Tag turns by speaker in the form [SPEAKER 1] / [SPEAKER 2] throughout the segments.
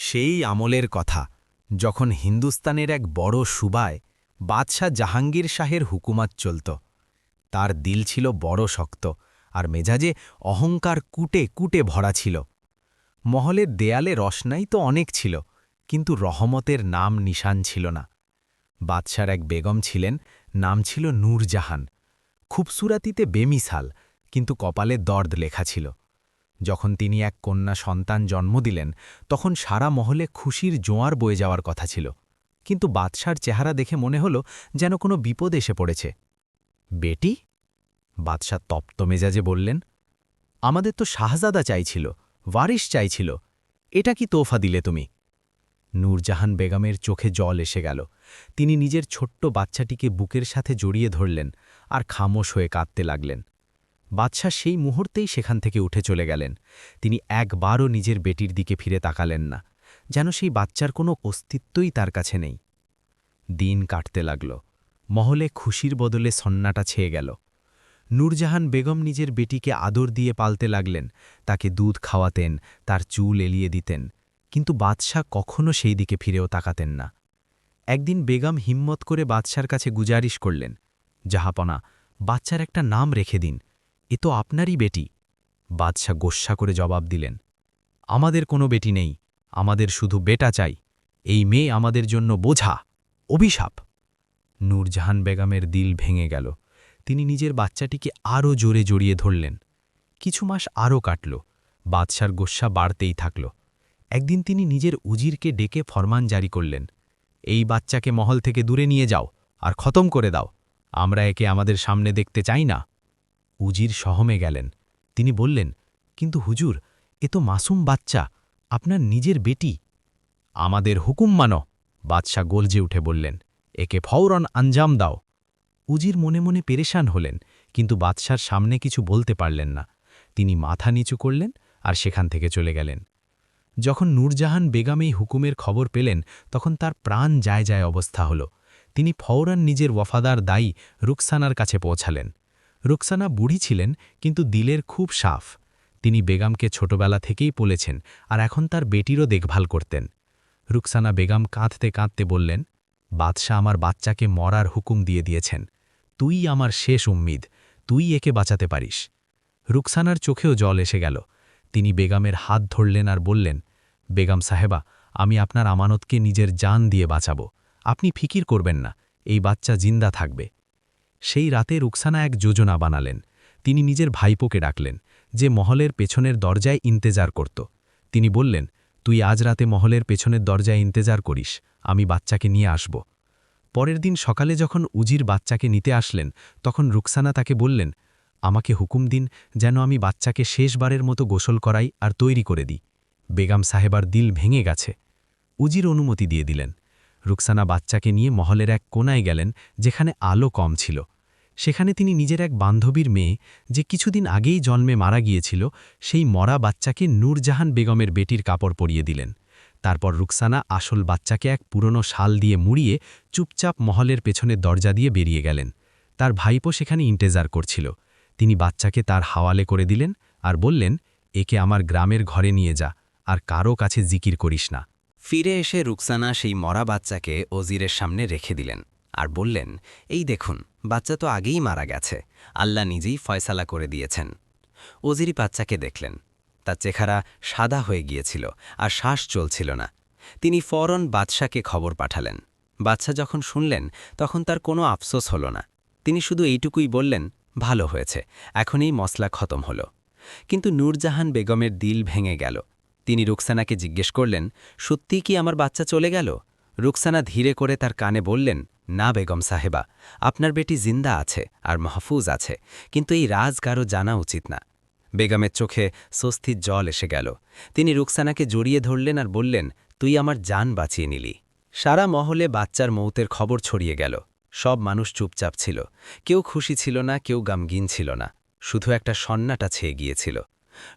[SPEAKER 1] সেই আমলের কথা যখন হিন্দুস্তানের এক বড় সুবায় বাদশাহ জাহাঙ্গীর শাহের হুকুমাত চলত। তার দিল ছিল বড় শক্ত আর মেজাজে অহংকার কুটে কুটে ভরা ছিল। মহলের দেয়ালে রসনাই তো অনেক ছিল, কিন্তু রহমতের নাম নিশান ছিল না। বাদশার এক বেগম ছিলেন, নাম ছিল নূরজাহান। খুবসুরাতিতে বেমিসাল, কিন্তু কপালে দর্দ লেখা ছিল। যখন তিনি এক কন্যা সন্তান জন্ম দিলেন, তখন সারা মহলে খুশির জোয়ার বয়ে যাওয়ার কথা ছিল, কিন্তু বাদশার চেহারা দেখে মনে হল যেন কোনো বিপদ এসে পড়েছে। বেটি? বাদশাহ তপ্ত মেজাজে বললেন, আমাদের তো শাহজাদা চাইছিল, ওয়ারিশ চাইছিল, এটা কি তোফা দিলে তুমি? নূরজাহান বেগমের চোখে জল এসে গেল। তিনি নিজের ছোট্ট বাচ্চাটিকে বুকের সাথে জড়িয়ে ধরলেন আর খামোশ হয়ে কাঁদতে লাগলেন। বাদশাহ সেই মুহূর্তেই সেখান থেকে উঠে চলে গেলেন। তিনি একবারও নিজের বেটির দিকে ফিরে তাকালেন না, যেন সেই বাচ্চার কোনো অস্তিত্বই তার কাছে নেই। দিন কাটতে লাগল। মহলে খুশির বদলে সন্নাটা ছেয়ে গেল। নূরজাহান বেগম নিজের বেটিকে আদর দিয়ে পালতে লাগলেন, তাকে দুধ খাওয়াতেন, তার চুল এলিয়ে দিতেন, কিন্তু বাদশাহ কখনো সেই দিকে ফিরেও তাকাতেন না। একদিন বেগম হিম্মত করে বাদশার কাছে গুজারিশ করলেন, জাহাপনা, বাচ্চার একটা নাম রেখে দিন, এ তো আপনারই বেটি। বাদশাহ গোস্বা করে জবাব দিলেন, আমাদের কোনো বেটি নেই, আমাদের শুধু বেটা চাই। এই মেয়ে আমাদের জন্য বোঝা, অভিশাপ। নূরজাহান বেগমের দিল ভেঙে গেল। তিনি নিজের বাচ্চাটিকে আরও জোরে জড়িয়ে ধরলেন। কিছু মাস আরও কাটল। বাদশার গোস্বা বাড়তেই থাকল। একদিন তিনি নিজের উজিরকে ডেকে ফরমান জারি করলেন, এই বাচ্চাকে মহল থেকে দূরে নিয়ে যাও আর খতম করে দাও, আমরা একে আমাদের সামনে দেখতে চাই না। উজির সহমে গেলেন। তিনি বললেন, কিন্তু হুজুর, এ তো মাসুম বাচ্চা, আপনার নিজের বেটি। আমাদের হুকুম মানো, বাদশাহ গর্জে উঠে বললেন, একে ফৌরন আঞ্জাম দাও। উজির মনে মনে পেরেশান হলেন, কিন্তু বাদশার সামনে কিছু বলতে পারলেন না। তিনি মাথা নিচু করলেন আর সেখান থেকে চলে গেলেন। যখন নূরজাহান বেগম এই হুকুমের খবর পেলেন, তখন তার প্রাণ যায় যায় অবস্থা হল। তিনি ফৌরান নিজের ওয়াফাদার দায়ী রুকসানার কাছে পৌঁছালেন। রুকসানা বুড়ি ছিলেন, কিন্তু দিলের খুব সাফ। তিনি বেগমকে ছোটবেলা থেকেই পলেছেন আর এখন তার বেটিরও দেখভাল করতেন। রুকসানা বেগম কাঁদতে কাঁদতে বললেন, বাদশাহ আমার বাচ্চাকে মরার হুকুম দিয়ে দিয়েছেন, তুই আমার শেষ উম্মিদ, তুই একে বাঁচাতে পারিস। রুকসানার চোখেও জল এসে গেল। তিনি বেগমের হাত ধরলেন আর বললেন, বেগম সাহেবা, আমি আপনার আমানতকে নিজের জান দিয়ে বাঁচাবো, আপনি ফিকির করবেন না, এই বাচ্চা জিন্দা থাকবে। সেই রাতে রুকসানা এক যোজনা বানালেন। তিনি নিজের ভাইপোকে ডাকলেন, যে মহলের পেছনের দরজায় ইন্তেজার করত। তিনি বললেন, তুই আজ রাতে মহলের পেছনের দরজায় ইন্তেজার করিস, আমি বাচ্চাকে নিয়ে আসব। পরের দিন সকালে যখন উজির বাচ্চাকে নিতে আসলেন, তখন রুকসানা তাকে বললেন, আমাকে হুকুম দিন যেন আমি বাচ্চাকে শেষবারের মতো গোসল করাই আর তৈরি করে দিই। বেগম সাহেবার দিল ভেঙে গেছে। উজির অনুমতি দিয়ে দিলেন। রুকসানা বাচ্চাকে নিয়ে মহলের এক কোনায় গেলেন, যেখানে আলো কম ছিল। সেখানে তিনি নিজের এক বান্ধবীর মেয়ে, যে কিছুদিন আগেই জন্মে মারা গিয়েছিল, সেই মরা বাচ্চাকে নূরজাহান বেগমের বেটির কাপড় পরিয়ে দিলেন। তারপর রুকসানা আসল বাচ্চাকে এক পুরনো শাল দিয়ে মুড়িয়ে চুপচাপ মহলের পেছনের দরজা দিয়ে বেরিয়ে গেলেন। তার ভাইপো সেখানে ইন্তেজার করছিল। তিনি বাচ্চাকে তার হাওয়ালে করে দিলেন আর বললেন, একে আমার গ্রামের ঘরে নিয়ে যা, আর কারো কাছে জিকির করিস না।
[SPEAKER 2] ফিরে এসে রুকসানা সেই মরা বাচ্চাকে ওজিরের সামনে রেখে দিলেন আর বললেন, এই দেখুন, বাচ্চা তো আগেই মারা গেছে, আল্লাহ নিজেই ফয়সালা করে দিয়েছেন। ওজিরি বাচ্চাকে দেখলেন। তার চেহারা সাদা হয়ে গিয়েছিল আর শ্বাস চলছিল না। তিনি ফৌরন বাদশাকে খবর পাঠালেন। বাদশা যখন শুনলেন, তখন তার কোনো আফসোস হল না। তিনি শুধু এইটুকুই বললেন, ভালো হয়েছে, এখনই মসলা খতম হল। কিন্তু নূরজাহান বেগমের দিল ভেঙে গেল। তিনি রুকসানাকে জিজ্ঞেস করলেন, সত্যিই কি আমার বাচ্চা চলে গেল? রুকসানা ধীরে করে তার কানে বললেন, না বেগম সাহেবা, আপনার বেটি জিন্দা আছে আর মাহফুজ আছে, কিন্তু এই রাজ কারো জানা উচিত না। বেগমের চোখে স্বস্তির জল এসে গেল। তিনি রুকসানাকে জড়িয়ে ধরলেন আর বললেন, তুই আমার জান বাঁচিয়ে নিলি। সারা মহলে বাচ্চার মৌতের খবর ছড়িয়ে গেল। সব মানুষ চুপচাপ ছিল। কেউ খুশি ছিল না, কেউ গামগিন ছিল না। শুধু একটা সন্নাটা ছেয়ে গিয়েছিল।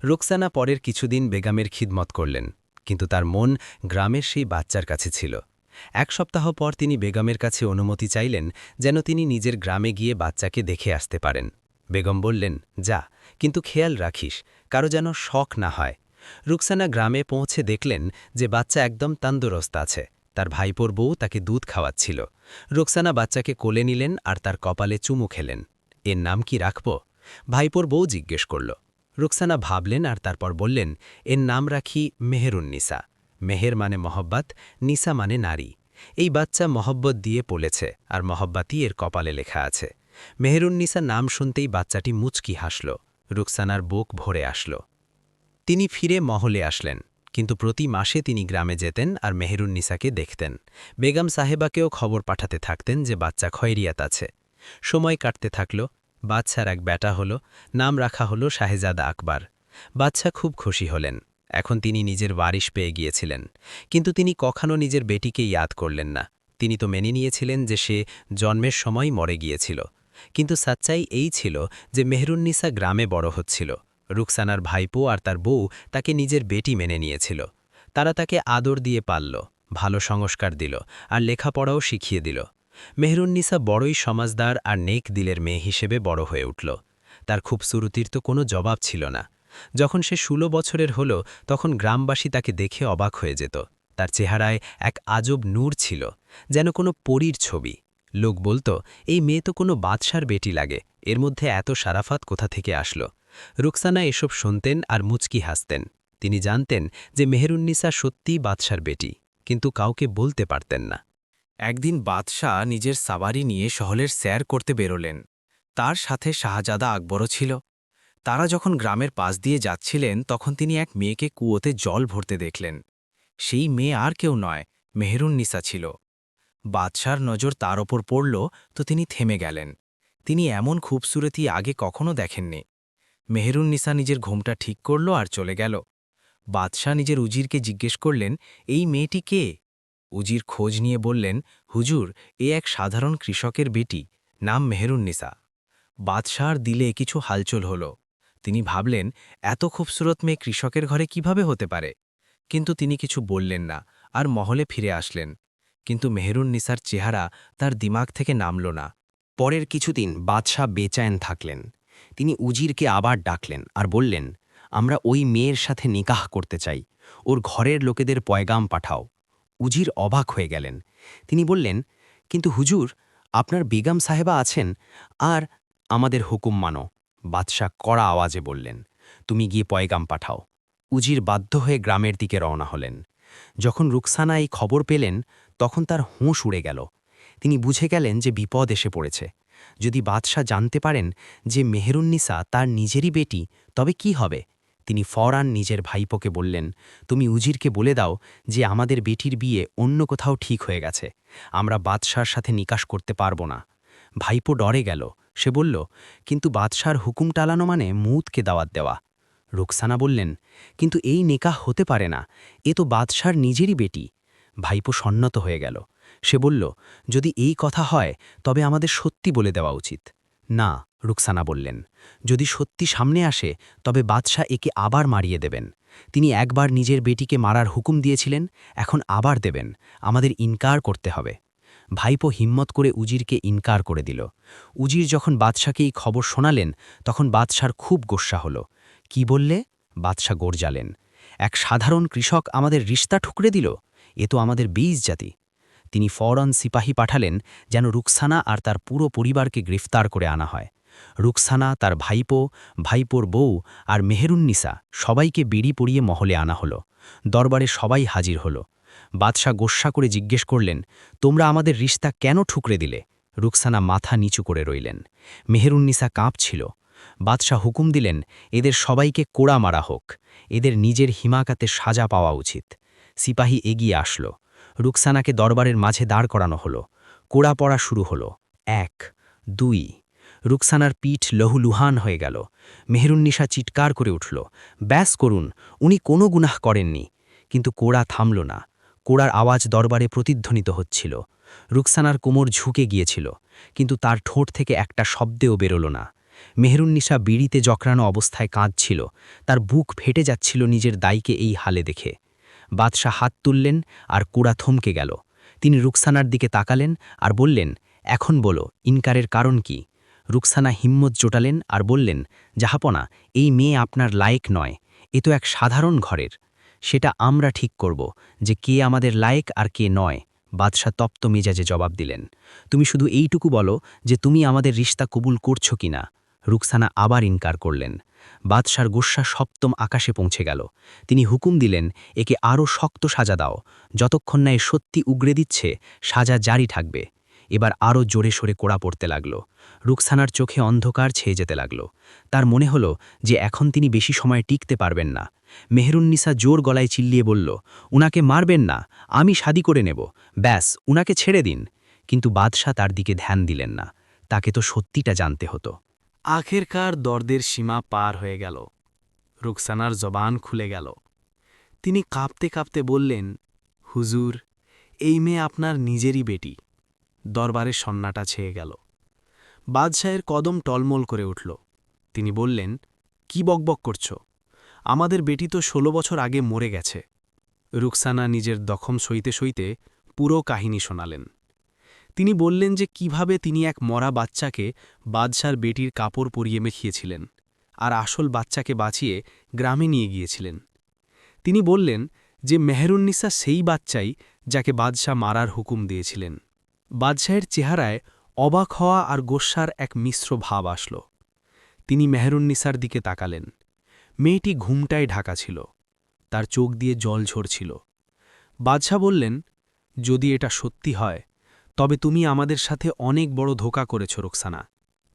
[SPEAKER 2] রুকসানা পরের কিছুদিন বেগমের খিদমত করলেন, কিন্তু তার মন গ্রামের সেই বাচ্চার কাছে ছিল। এক সপ্তাহ পর তিনি বেগমের কাছে অনুমতি চাইলেন, যেন তিনি নিজের গ্রামে গিয়ে বাচ্চাকে দেখে আসতে পারেন। বেগম বললেন, যা, কিন্তু খেয়াল রাখিস, কারো যেন শখ না হয়। রুকসানা গ্রামে পৌঁছে দেখলেন যে বাচ্চা একদম তন্দুরস্ত আছে। তার ভাইপোর বউ তাকে দুধ খাওয়াচ্ছিল। রুকসানা বাচ্চাকে কোলে নিলেন আর তার কপালে চুমু খেলেন। এর নাম কি রাখব? ভাইপোর বউ জিজ্ঞেস করল। রুকসানা ভাবলেন আর তারপর বললেন, এর নাম রাখি মেহেরুন্নিসা। মেহের মানে মহব্বত, নিসা মানে নারী। এই বাচ্চা মহব্বত দিয়ে পলেছে আর মহব্বতই এর কপালে লেখা আছে। মেহেরুন্নিসা নাম শুনতেই বাচ্চাটি মুচকি হাসল। রুকসানার বুক ভরে আসল। তিনি ফিরে মহলে আসলেন, কিন্তু প্রতি মাসে তিনি গ্রামে যেতেন আর মেহেরুন্নিসাকে দেখতেন। বেগম সাহেবাকেও খবর পাঠাতে থাকতেন যে বাচ্চা খয়রিয়াত আছে। সময় কাটতে থাকল। বাচ্চার এক বেটা হল, নাম রাখা হল শাহেজাদা আকবর। বাচ্চা খুব খুশি হলেন। এখন তিনি নিজের ওয়ারিশ পেয়ে গিয়েছিলেন। কিন্তু তিনি কখনো নিজের বেটিকে ইয়াদ করলেন না। তিনি তো মেনে নিয়েছিলেন যে সে জন্মের সময় মরে গিয়েছিল। কিন্তু সাচ্চাই এই ছিল যে মেহেরুন্নিসা গ্রামে বড় হচ্ছিল। রুকসানার ভাইপো আর তার বউ তাকে নিজের বেটি মেনে নিয়েছিল। তারা তাকে আদর দিয়ে পালল, ভালো সংস্কার দিল আর লেখাপড়াও শিখিয়ে দিল। মেহেরুন্নিসা বড়ই সমাজদার আর নেক দিলের মেয়ে হিসেবে বড় হয়ে উঠল। তার খুবসুরতির তো কোনো জবাব ছিল না। যখন সে 16 বছরের হল, তখন গ্রামবাসী তাকে দেখে অবাক হয়ে যেত। তার চেহারায় এক আজব নূর ছিল, যেন কোনো পরীর ছবি। লোক বলতো, এই মেয়ে তো কোনো বাদশার বেটি লাগে, এর মধ্যে এত সারাফাত কোথা থেকে আসলো। রুকসানা এসব শুনতেন আর মুচকি হাসতেন। তিনি জানতেন যে মেহেরুন্নিসা সত্যিই বাদশার বেটি, কিন্তু কাউকে বলতে পারতেন না।
[SPEAKER 1] একদিন বাদশাহ নিজের সাবারি নিয়ে শহরের স্যার করতে বেরোলেন। তার সাথে শাহজাদা আকবরও ছিল। তারা যখন গ্রামের পাশ দিয়ে যাচ্ছিলেন, তখন তিনি এক মেয়েকে কুয়োতে জল ভরতে দেখলেন। সেই মেয়ে আর কেউ নয়, মেহেরুন্নিসা ছিল। বাদশার নজর তার ওপর পড়ল, তো তিনি থেমে গেলেন। তিনি এমন খুবসুরতি আগে কখনো দেখেননি। মেহেরুন্নিসা নিজের ঘুমটা ঠিক করল আর চলে গেল। বাদশাহ নিজের উজিরকে জিজ্ঞেস করলেন, এই মেয়েটি কে? উজির খোঁজ নিয়ে বললেন, হুজুর, এ এক সাধারণ কৃষকের বেটি, নাম মেহেরুন্নিসা। বাদশাহর দিলে কিছু হালচল হল। তিনি ভাবলেন, এত খুবসুরত মেয়ে কৃষকের ঘরে কিভাবে হতে পারে? কিন্তু তিনি কিছু বললেন না আর মহলে ফিরে আসলেন। কিন্তু মেহেরুন্নিসার চেহারা তার দিমাগ থেকে নামল না।
[SPEAKER 2] পরের কিছুদিন বাদশাহ বেচায়েন থাকলেন। তিনি উজিরকে আবার ডাকলেন আর বললেন, আমরা ওই মেয়ের সাথে নিকাহ করতে চাই, ওর ঘরের লোকেদের পয়গাম পাঠাও। উজির অবাক হয়ে গেলেন। তিনি বললেন, কিন্তু হুজুর, আপনার বেগম সাহেবা আছেন, আর আমাদের হুকুম মানো। বাদশাহ কড়া আওয়াজে বললেন, তুমি গিয়ে পয়গাম পাঠাও। উজির বাধ্য হয়ে গ্রামের দিকে রওনা হলেন। যখন রুকসানা এই খবর পেলেন, তখন তার হুঁশ উড়ে গেল। তিনি বুঝে গেলেন যে বিপদ এসে পড়েছে। যদি বাদশাহ জানতে পারেন যে মেহেরুন্নিসা তার নিজেরই বেটি, তবে কি হবে? তিনি ফওরান নিজের ভাইপোকে বললেন, তুমি উজিরকে বলে দাও যে আমাদের বেটির বিয়ে অন্য কোথাও ঠিক হয়ে গেছে, আমরা বাদশার সাথে নিকাশ করতে পারব না। ভাইপো ডরে গেল। সে বলল, কিন্তু বাদশার হুকুম টালানো মানে মুতকে দাওয়াত দেওয়া। রুকসানা বললেন, কিন্তু এই নিকাহ হতে পারে না, এ তো বাদশার নিজেরই বেটি। ভাইপো সন্নত হয়ে গেল। সে বলল, যদি এই কথা হয় তবে আমাদের সত্যি বলে দেওয়া উচিত। না, রুকসানা বললেন, যদি সত্যি সামনে আসে তবে বাদশাহ একে আবার মারিয়ে দেবেন। তিনি একবার নিজের বেটিকে মারার হুকুম দিয়েছিলেন, এখন আবার দেবেন। আমাদের ইনকার করতে হবে। ভাইপো হিম্মত করে উজিরকে ইনকার করে দিল। উজির যখন বাদশাকে এই খবর শোনালেন, তখন বাদশার খুব গোস্সা হল। কি বললে? বাদশাহ গর্জালেন, এক সাধারণ কৃষক আমাদের রিশতা ঠুকরে দিল, এ তো আমাদের বেইজ্জতি। তিনি ফওরান সিপাহী পাঠালেন যেন রুকসানা আর তার পুরো পরিবারকে গ্রেফতার করে আনা হয়। রুকসানা, তার ভাইপো, ভাইপোর বউ আর মেহেরুন্নিসা সবাইকে বিড়ি পরিয়ে মহলে আনা হলো। দরবারে সবাই হাজির হল। বাদশাহ গোস্সা করে জিজ্ঞেস করলেন, তোমরা আমাদের রিশতা কেন ঠুকরে দিলে? রুকসানা মাথা নিচু করে রইলেন। মেহেরুন্নিসা কাঁপছিল। বাদশাহ হুকুম দিলেন, এদের সবাইকে কোড়া মারা হোক, এদের নিজের হিমাকাতে সাজা পাওয়া উচিত। সিপাহী এগিয়ে আসলো। রুকসানাকে দরবারের মাঝে দাঁড় করানো হলো। কোড়া পড়া শুরু হলো। 1, 2। রুকসানার পিঠ লহুলুহান হয়ে গেল। মেহেরুন্নিসা চিৎকার করে উঠল, ব্যাস করুন, উনি কোনো গুনাহ করেননি। কিন্তু কোড়া থামল না। কোড়ার আওয়াজ দরবারে প্রতিধ্বনিত হচ্ছিল। রুকসানার কোমর ঝুঁকে গিয়েছিল, কিন্তু তার ঠোঁট থেকে একটা শব্দেও বেরোল না। মেহেরুন্নিসা বিড়িতে জকরানো অবস্থায় কাঁদছিল। তার বুক ফেটে যাচ্ছিল নিজের দাইকে এই হালে দেখে। বাদশাহ হাত তুললেন আর কোড়া থমকে গেল। তিনি রুকসানার দিকে তাকালেন আর বললেন, এখন বলো, ইনকারের কারণ কি? রুকসানা হিম্মত জোটালেন আর বললেন, জাহাপনা, এই মেয়ে আপনার লায়েক নয়, এ তো এক সাধারণ ঘরের, সেটা আমরা ঠিক করব যে কে আমাদের লায়েক আর কে নয়। বাদশাহ তপ্ত মেজাজে জবাব দিলেন, তুমি শুধু এইটুকু বলো যে তুমি আমাদের রিশতা কবুল করছো কিনা। রুকসানা আবার ইনকার করলেন। বাদশার গোস্বা সপ্তম আকাশে পৌঁছে গেল। তিনি হুকুম দিলেন, একে আরও শক্ত সাজা দাও, যতক্ষণ না এ সত্যি উগরে দিচ্ছে সাজা জারি থাকবে। এবার আরও জোরে সোরে কোড়া পড়তে লাগল। রুকসানার চোখে অন্ধকার ছেয়ে যেতে লাগল। তার মনে হল যে এখন তিনি বেশি সময় টিকতে পারবেন না। মেহরুন্নিসা জোর গলায় চিল্লিয়ে বলল, উনাকে মারবেন না, আমি শাদি করে নেব, ব্যাস উনাকে ছেড়ে দিন। কিন্তু বাদশাহ তার দিকে ধ্যান দিলেন না, তাকে তো সত্যিটা জানতে হতো।
[SPEAKER 3] আখেরকার দর্দের সীমা পার হয়ে গেল। রুকসানার জবান খুলে গেল। তিনি কাঁপতে কাঁপতে বললেন, হুজুর, এই মেয়ে আপনার নিজেরই বেটি। দরবারে সন্নাটা ছেয়ে গেল। বাদশাহের কদম টলমল করে উঠল। তিনি বললেন, কি বকবক করছ? আমাদের বেটি তো ১৬ বছর আগে মরে গেছে। রুকসানা নিজের দখম সইতে সইতে পুরো কাহিনী শোনালেন। তিনি বললেন যে কিভাবে তিনি এক মরা বাচ্চাকে বাদশার বেটির কাপড় পরিয়ে মেখিয়েছিলেন আর আসল বাচ্চাকে বাঁচিয়ে গ্রামে নিয়ে গিয়েছিলেন। তিনি বললেন যে মেহরুন্নিসা সেই বাচ্চাই যাকে বাদশাহ মারার হুকুম দিয়েছিলেন। বাদশাহের চেহারায় অবাক হওয়া আর গোস্বার এক মিশ্র ভাব আসল। তিনি মেহরুন্নিসার দিকে তাকালেন। মেয়েটি ঘুমটায় ঢাকা ছিল, তার চোখ দিয়ে জল ঝরছিল। বাদশাহ বললেন, যদি এটা সত্যি হয় তবে তুমি আমাদের সাথে অনেক বড় ধোঁকা করেছ রুকসানা।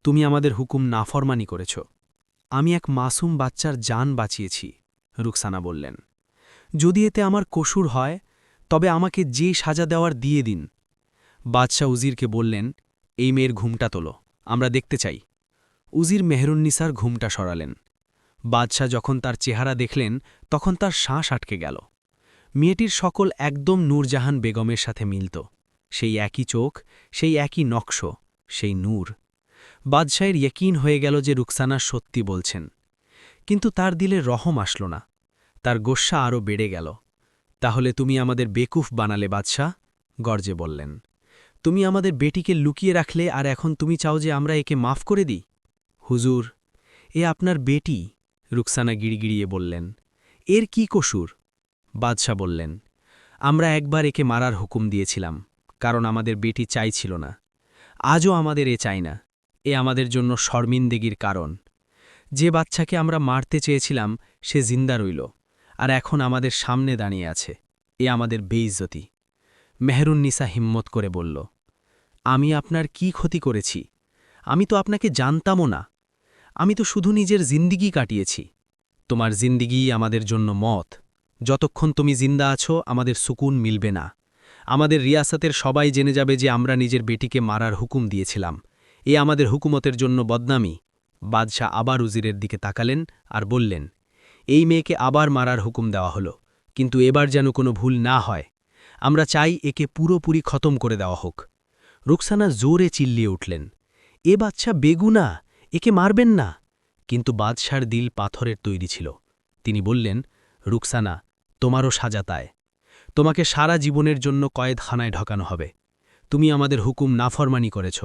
[SPEAKER 3] তুমি আমাদের হুকুম নাফরমানি করেছ। আমি এক মাসুম বাচ্চার জান বাঁচিয়েছি, রুকসানা বললেন। যদি এতে আমার কসুর হয় তবে আমাকে যে সাজা দেওয়ার দিয়ে দিন। বাদশাহ উজিরকে বললেন, এই মেয়ের ঘুমটা তোলো, আমরা দেখতে চাই। উজির মেহরুন্নিসার ঘুমটা সরালেন। বাদশাহ যখন তার চেহারা দেখলেন তখন তার শ্বাস আটকে গেল। মেয়েটির সকল একদম নূরজাহান বেগমের সাথে মিলত। সেই একই চোখ, সেই একই নকশ, সেই নূর। বাদশাহের ইয়কিন হয়ে গেল যে রুকসানা সত্যি বলছেন। কিন্তু তার দিলে রহম আসল না। তার গোস্বা আরও বেড়ে গেল। তাহলে তুমি আমাদের বেকুফ বানালে বাদশাহ, গর্জে বললেন। তুমি আমাদের বেটিকে লুকিয়ে রাখলে আর এখন তুমি চাও যে আমরা একে মাফ করে দিই? হুজুর, এ আপনার বেটি, রুকসানা গিড়গিড়িয়ে বললেন। এর কি কসুর? বাদশাহ বললেন, আমরা একবার একে মারার হুকুম দিয়েছিলাম, কারণ আমাদের বেটি চাইছিল না। আজও আমাদের এ চাই না। এ আমাদের জন্য শর্মিন্দেগির কারণ। যে বাচ্চাকে আমরা মারতে চেয়েছিলাম সে জিন্দা রইল, আর এখন আমাদের সামনে দাঁড়িয়ে আছে। এ আমাদের বেইজ্জতি। মেহরুন্নিসা হিম্মত করে বলল, আমি আপনার কি ক্ষতি করেছি? আমি তো আপনাকে জানতামও না। আমি তো শুধু নিজের জিন্দিগি কাটিয়েছি। তোমার জিন্দিগিই আমাদের জন্য মত। যতক্ষণ তুমি জিন্দা আছো আমাদের সুকুন মিলবে না। আমাদের রিয়াসতের সবাই জেনে যাবে যে আমরা নিজের বেটিকে মারার হুকুম দিয়েছিলাম। এ আমাদের হুকুমতের জন্য বদনামি। বাদশাহ আবার উজিরের দিকে তাকালেন আর বললেন, এই মেয়েকে আবার মারার হুকুম দেওয়া হলো, কিন্তু এবার যেন কোনো ভুল না হয়। আমরা চাই একে পুরোপুরি খতম করে দেওয়া হোক। রুকসানা জোরে চিল্লিয়ে উঠলেন, এ বাচ্চা বেগুনা, একে মারবেন না। কিন্তু বাদশার দিল পাথরের তৈরি ছিল। তিনি বললেন, রুকসানা, তোমারও সাজাতায়। তোমাকে সারা জীবনের জন্য কয়েদখানায় ঢকানো হবে। তুমি আমাদের হুকুম নাফরমানি করেছ,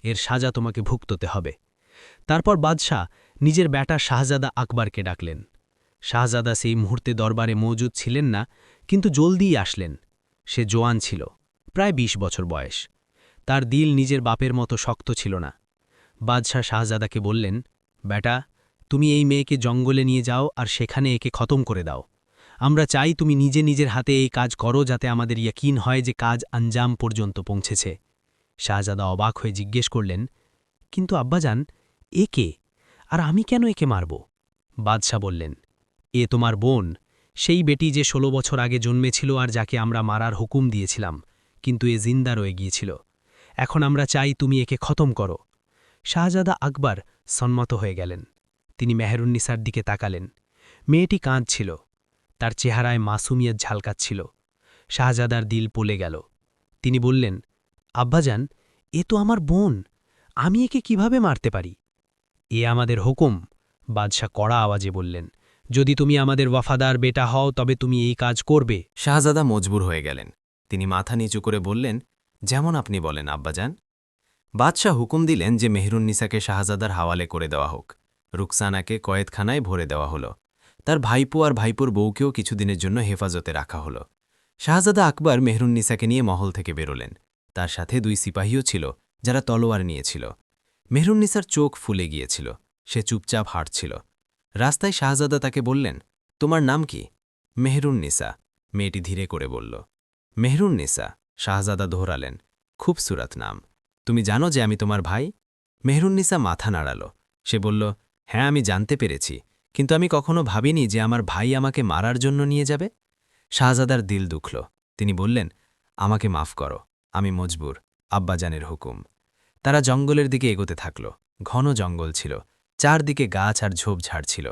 [SPEAKER 3] এর সাজা তোমাকে ভুগততে হবে। তারপর বাদশাহ নিজের ব্যাটা শাহজাদা আকবরকে ডাকলেন। শাহজাদা সেই মুহূর্তে দরবারে মজুদ ছিলেন না, কিন্তু জলদিই আসলেন। সে জোয়ান ছিল, প্রায় ২০ বছর বয়স। তার দিল নিজের বাপের মতো শক্ত ছিল না। বাদশাহ শাহজাদাকে বললেন, ব্যাটা, তুমি এই মেয়েকে জঙ্গলে নিয়ে যাও আর সেখানে একে খতম করে দাও। আমরা চাই তুমি নিজে নিজের হাতে এই কাজ করো, যাতে আমাদের ইয়কিন হয় যে কাজ আঞ্জাম পর্যন্ত পৌঁছেছে। শাহজাদা অবাক হয়ে জিজ্ঞেস করলেন, কিন্তু আব্বাজান, এ কে, আর আমি কেন একে মারব? বাদশাহ বললেন, এ তোমার বোন, সেই বেটি যে ১৬ বছর আগে জন্মেছিল আর যাকে আমরা মারার হুকুম দিয়েছিলাম, কিন্তু এ জিন্দা রয়ে গিয়েছিল। এখন আমরা চাই তুমি একে খতম করো। শাহজাদা আকবর সম্মত হয়ে গেলেন। তিনি মেহরুন্নিসার দিকে তাকালেন। মেয়েটি কাঁদছিল, তার চেহারায় মাসুমিয়ত ঝালকাচ্ছিল। শাহজাদার দিল পলে গেল। তিনি বললেন, আব্বাজান, এ তো আমার বোন, আমি একে কিভাবে মারতে পারি? এ আমাদের হুকুম, বাদশাহ কড়া আওয়াজে বললেন। যদি তুমি আমাদের ওয়াফাদার বেটা হও তবে তুমি এই কাজ করবে।
[SPEAKER 4] শাহজাদা মজবুর হয়ে গেলেন। তিনি মাথা নিচু করে বললেন, যেমন আপনি বলেন আব্বাজান। বাদশাহ হুকুম দিলেন যে মেহরুন্নিসাকে শাহজাদার হাওয়ালে করে দেওয়া হোক। রুকসানাকে কয়েদখানায় ভরে দেওয়া হল। তার ভাইপো আর ভাইপোর বউকেও কিছুদিনের জন্য হেফাজতে রাখা হলো। শাহজাদা আকবর মেহরুন্নিসাকে নিয়ে মহল থেকে বেরোলেন। তার সাথে 2 সিপাহীও ছিল, যারা তলোয়ার নিয়েছিল। মেহরুন্নিসার চোখ ফুলে গিয়েছিল। সে চুপচাপ হাঁটছিল। রাস্তায় শাহজাদা তাকে বললেন, তোমার নাম কি? মেহরুন্নিসা, মেয়েটি ধীরে করে বলল। মেহরুন্নিসা, শাহজাদা দোহরালেন, খুবসুরত নাম। তুমি জানো যে আমি তোমার ভাই? মেহরুন্নিসা মাথা নাড়াল। সে বলল, হ্যাঁ, আমি জানতে পেরেছি, কিন্তু আমি কখনো ভাবিনি যে আমার ভাই আমাকে মারার জন্য নিয়ে যাবে। শাহজাদার দিল দুখল। তিনি বললেন, আমাকে মাফ করো, আমি মজবুর, আব্বাজানের হুকুম। তারা জঙ্গলের দিকে এগোতে থাকল। ঘন জঙ্গল ছিল, চারদিকে গাছ আর ঝোপঝাড় ছিল।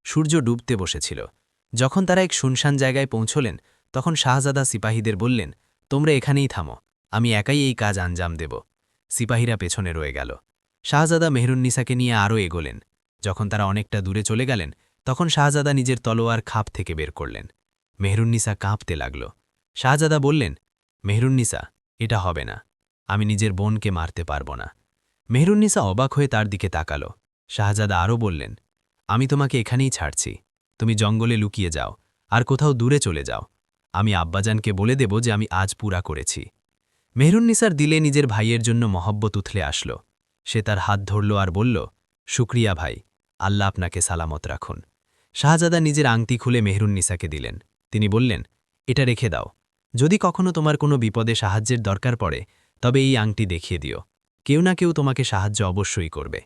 [SPEAKER 4] সূর্য ডুবতে বসেছিল। যখন তারা এক শুনশান জায়গায় পৌঁছলেন, তখন শাহজাদা সিপাহীদের বললেন, তোমরা এখানেই থামো, আমি একাই এই কাজ আঞ্জাম দেব। সিপাহীরা পেছনে রয়ে গেল। শাহজাদা মেহরুন্নিসাকে নিয়ে আরও এগোলেন। যখন তারা অনেকটা দূরে চলে গেলেন, তখন শাহজাদা নিজের তলোয়ার খাপ থেকে বের করলেন। মেহরুন্নিসা কাঁপতে লাগল। শাহজাদা বললেন, মেহরুন্নিসা, এটা হবে না, আমি নিজের বোনকে মারতে পারব না। মেহরুন্নিসা অবাক হয়ে তার দিকে তাকাল। শাহজাদা আরও বললেন, আমি তোমাকে এখানেই ছাড়ছি, তুমি জঙ্গলে লুকিয়ে যাও, আর কোথাও দূরে চলে যাও। আমি আব্বাজানকে বলে দেব যে আমি আজ পুরা করেছি। মেহরুন্নিসার দিলে নিজের ভাইয়ের জন্য মহব্বত উথলে আসল। সে তার হাত ধরল আর বলল, শুক্রিয়া ভাই, আল্লাহ আপনাকে সালামত রাখুন। শাহজাদা নিজের আংটি খুলে মেহরুন্নিসাকে দিলেন। তিনি বললেন, এটা রেখে দাও, যদি কখনো তোমার কোনো বিপদে সাহায্যের দরকার পড়ে, তবে এই আংটি দেখিয়ে দিও, কেউ না কেউ তোমাকে সাহায্য অবশ্যই করবে।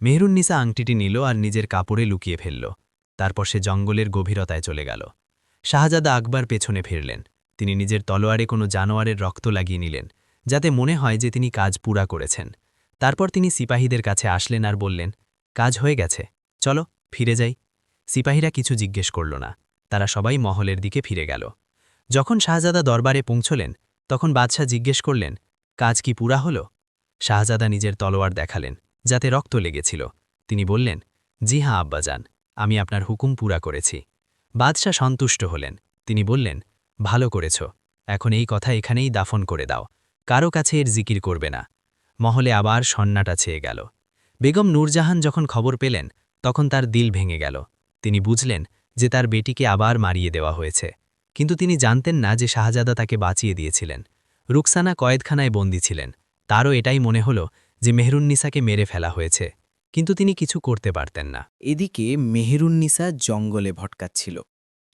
[SPEAKER 4] মেহরুন্নিসা আংটিটি নিল আর নিজের কাপড়ে লুকিয়ে ফেলল। তারপর সে জঙ্গলের গভীরতায় চলে গেল। শাহজাদা আকবর পেছনে ফিরলেন। তিনি নিজের তলোয়ারে কোনো জানোয়ারের রক্ত লাগিয়ে নিলেন, যাতে মনে হয় যে তিনি কাজ পুরা করেছেন। তারপর তিনি সিপাহীদের কাছে আসলেন আর বললেন, কাজ হয়ে গেছে, চলো ফিরে যাই। সিপাহীরা কিছু জিজ্ঞেস করল না। তারা সবাই মহলের দিকে ফিরে গেল। যখন শাহজাদা দরবারে পৌঁছলেন, তখন বাদশাহ জিজ্ঞেস করলেন, কাজ কি পুরা হল? শাহজাদা নিজের তলোয়ার দেখালেন, যাতে রক্ত লেগেছিল। তিনি বললেন, জি হ্যাঁ আব্বাজান, আমি আপনার হুকুম পুরা করেছি। বাদশাহ সন্তুষ্ট হলেন। তিনি বললেন, ভালো করেছ, এখন এই কথা এখানেই দাফন করে দাও, কারো কাছে এর জিকির করবে না। মহলে আবার সন্নাটা ছেয়ে গেল। বেগম নূরজাহান যখন খবর পেলেন, তখন তার দিল ভেঙে গেল। তিনি বুঝলেন যে তার বেটিকে আবার মারিয়ে দেওয়া হয়েছে, কিন্তু তিনি জানতেন না যে শাহজাদা তাকে বাঁচিয়ে দিয়েছিলেন। রুকসানা কয়েদখানায় বন্দী ছিলেন। তারও এটাই মনে হল যে মেহরুন্নিসাকে মেরে ফেলা হয়েছে, কিন্তু তিনি কিছু করতে পারতেন না।
[SPEAKER 5] এদিকে মেহেরুন্নিসা জঙ্গলে ভটকাচ্ছিল।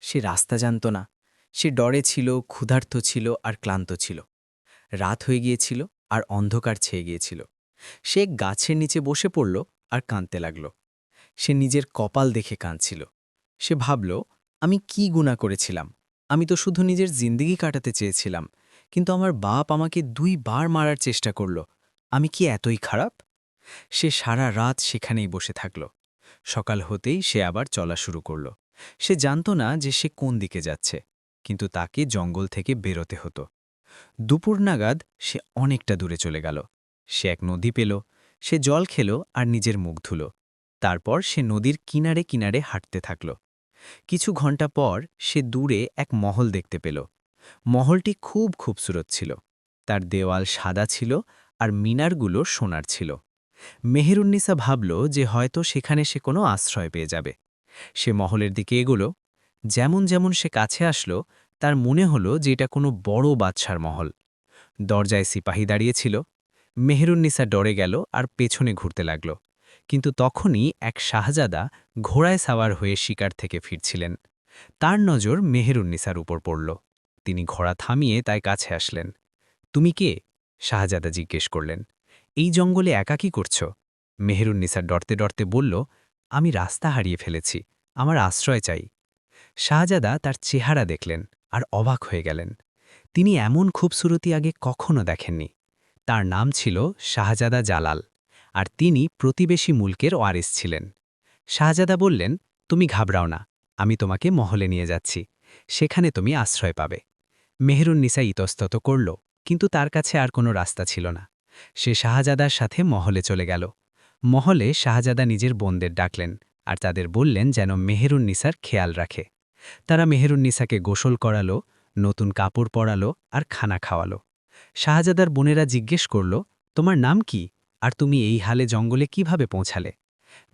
[SPEAKER 5] সে রাস্তা জানত না। সে ডরে ছিল, ক্ষুধার্ত ছিল আর ক্লান্ত ছিল। রাত হয়ে গিয়েছিল আর অন্ধকার ছেয়ে গিয়েছিল। সে এক গাছের নিচে বসে পড়ল আর কাঁদতে লাগল। সে নিজের কপাল দেখে কাঁদছিল। সে ভাবল, আমি কি গুনাহ করেছিলাম? আমি তো শুধু নিজের জিন্দেগি কাটাতে চেয়েছিলাম, কিন্তু আমার বাপ আমাকে 2 বার মারার চেষ্টা করল। আমি কি এতই খারাপ? সে সারা রাত সেখানেই বসে থাকল। সকাল হতেই সে আবার চলা শুরু করল। সে জানত না যে সে কোন দিকে যাচ্ছে, কিন্তু তাকে জঙ্গল থেকে বেরোতে হতো। দুপুর নাগাদ সে অনেকটা দূরে চলে গেল। সে এক নদী পেল। সে জল খেল আর নিজের মুখ ধুল। তারপর সে নদীর কিনারে কিনারে হাঁটতে থাকল। কিছু ঘন্টা পর সে দূরে এক মহল দেখতে পেল। মহলটি খুব খুবসুরত ছিল। তার দেওয়াল সাদা ছিল আর মিনারগুলো সোনার ছিল। মেহেরুন্নিসা ভাবল যে হয়তো সেখানে সে কোনো আশ্রয় পেয়ে যাবে। সে মহলের দিকে এগোলো। যেমন যেমন সে কাছে আসলো, তার মনে হলো যে এটা কোনো বড় বাদশার মহল। দরজায় সিপাহী দাঁড়িয়েছিল। মেহেরুন্নিসা ডরে গেল আর পেছনে ঘুরতে লাগল। কিন্তু তখনই এক শাহজাদা ঘোড়ায় সাওয়ার হয়ে শিকার থেকে ফিরছিলেন। তার নজর মেহেরুন্নিসার উপর পড়ল। তিনি ঘোড়া থামিয়ে তার কাছে আসলেন। তুমি কে? শাহজাদা জিজ্ঞেস করলেন। এই জঙ্গলে একা কি করছ? মেহেরুন্নিসা ডরতে ডরতে বলল, আমি রাস্তা হারিয়ে ফেলেছি, আমার আশ্রয় চাই। শাহজাদা তার চেহারা দেখলেন আর অবাক হয়ে গেলেন। তিনি এমন খুবসুরতি আগে কখনো দেখেননি। তার নাম ছিল শাহজাদা জালাল, আর তিনি প্রতিবেশী মুলকের ওয়ারিস ছিলেন। শাহজাদা বললেন, তুমি ঘাবড়াও না, আমি তোমাকে মহলে নিয়ে যাচ্ছি, সেখানে তুমি আশ্রয় পাবে। মেহেরুন্নিসা ইতস্তত করল, কিন্তু তার কাছে আর কোনো রাস্তা ছিল না। সে শাহজাদার সাথে মহলে চলে গেল। মহলে শাহজাদা নিজের বোনদের ডাকলেন আর তাদের বললেন যেন মেহেরুন্নিসার খেয়াল রাখে। তারা মেহেরুন্নিসাকে গোসল করালো, নতুন কাপড় পরালো আর খানা খাওয়ালো। শাহজাদার বোনেরা জিজ্ঞেস করল, তোমার নাম কি, আর তুমি এই হালে জঙ্গলে কিভাবে পৌঁছালে?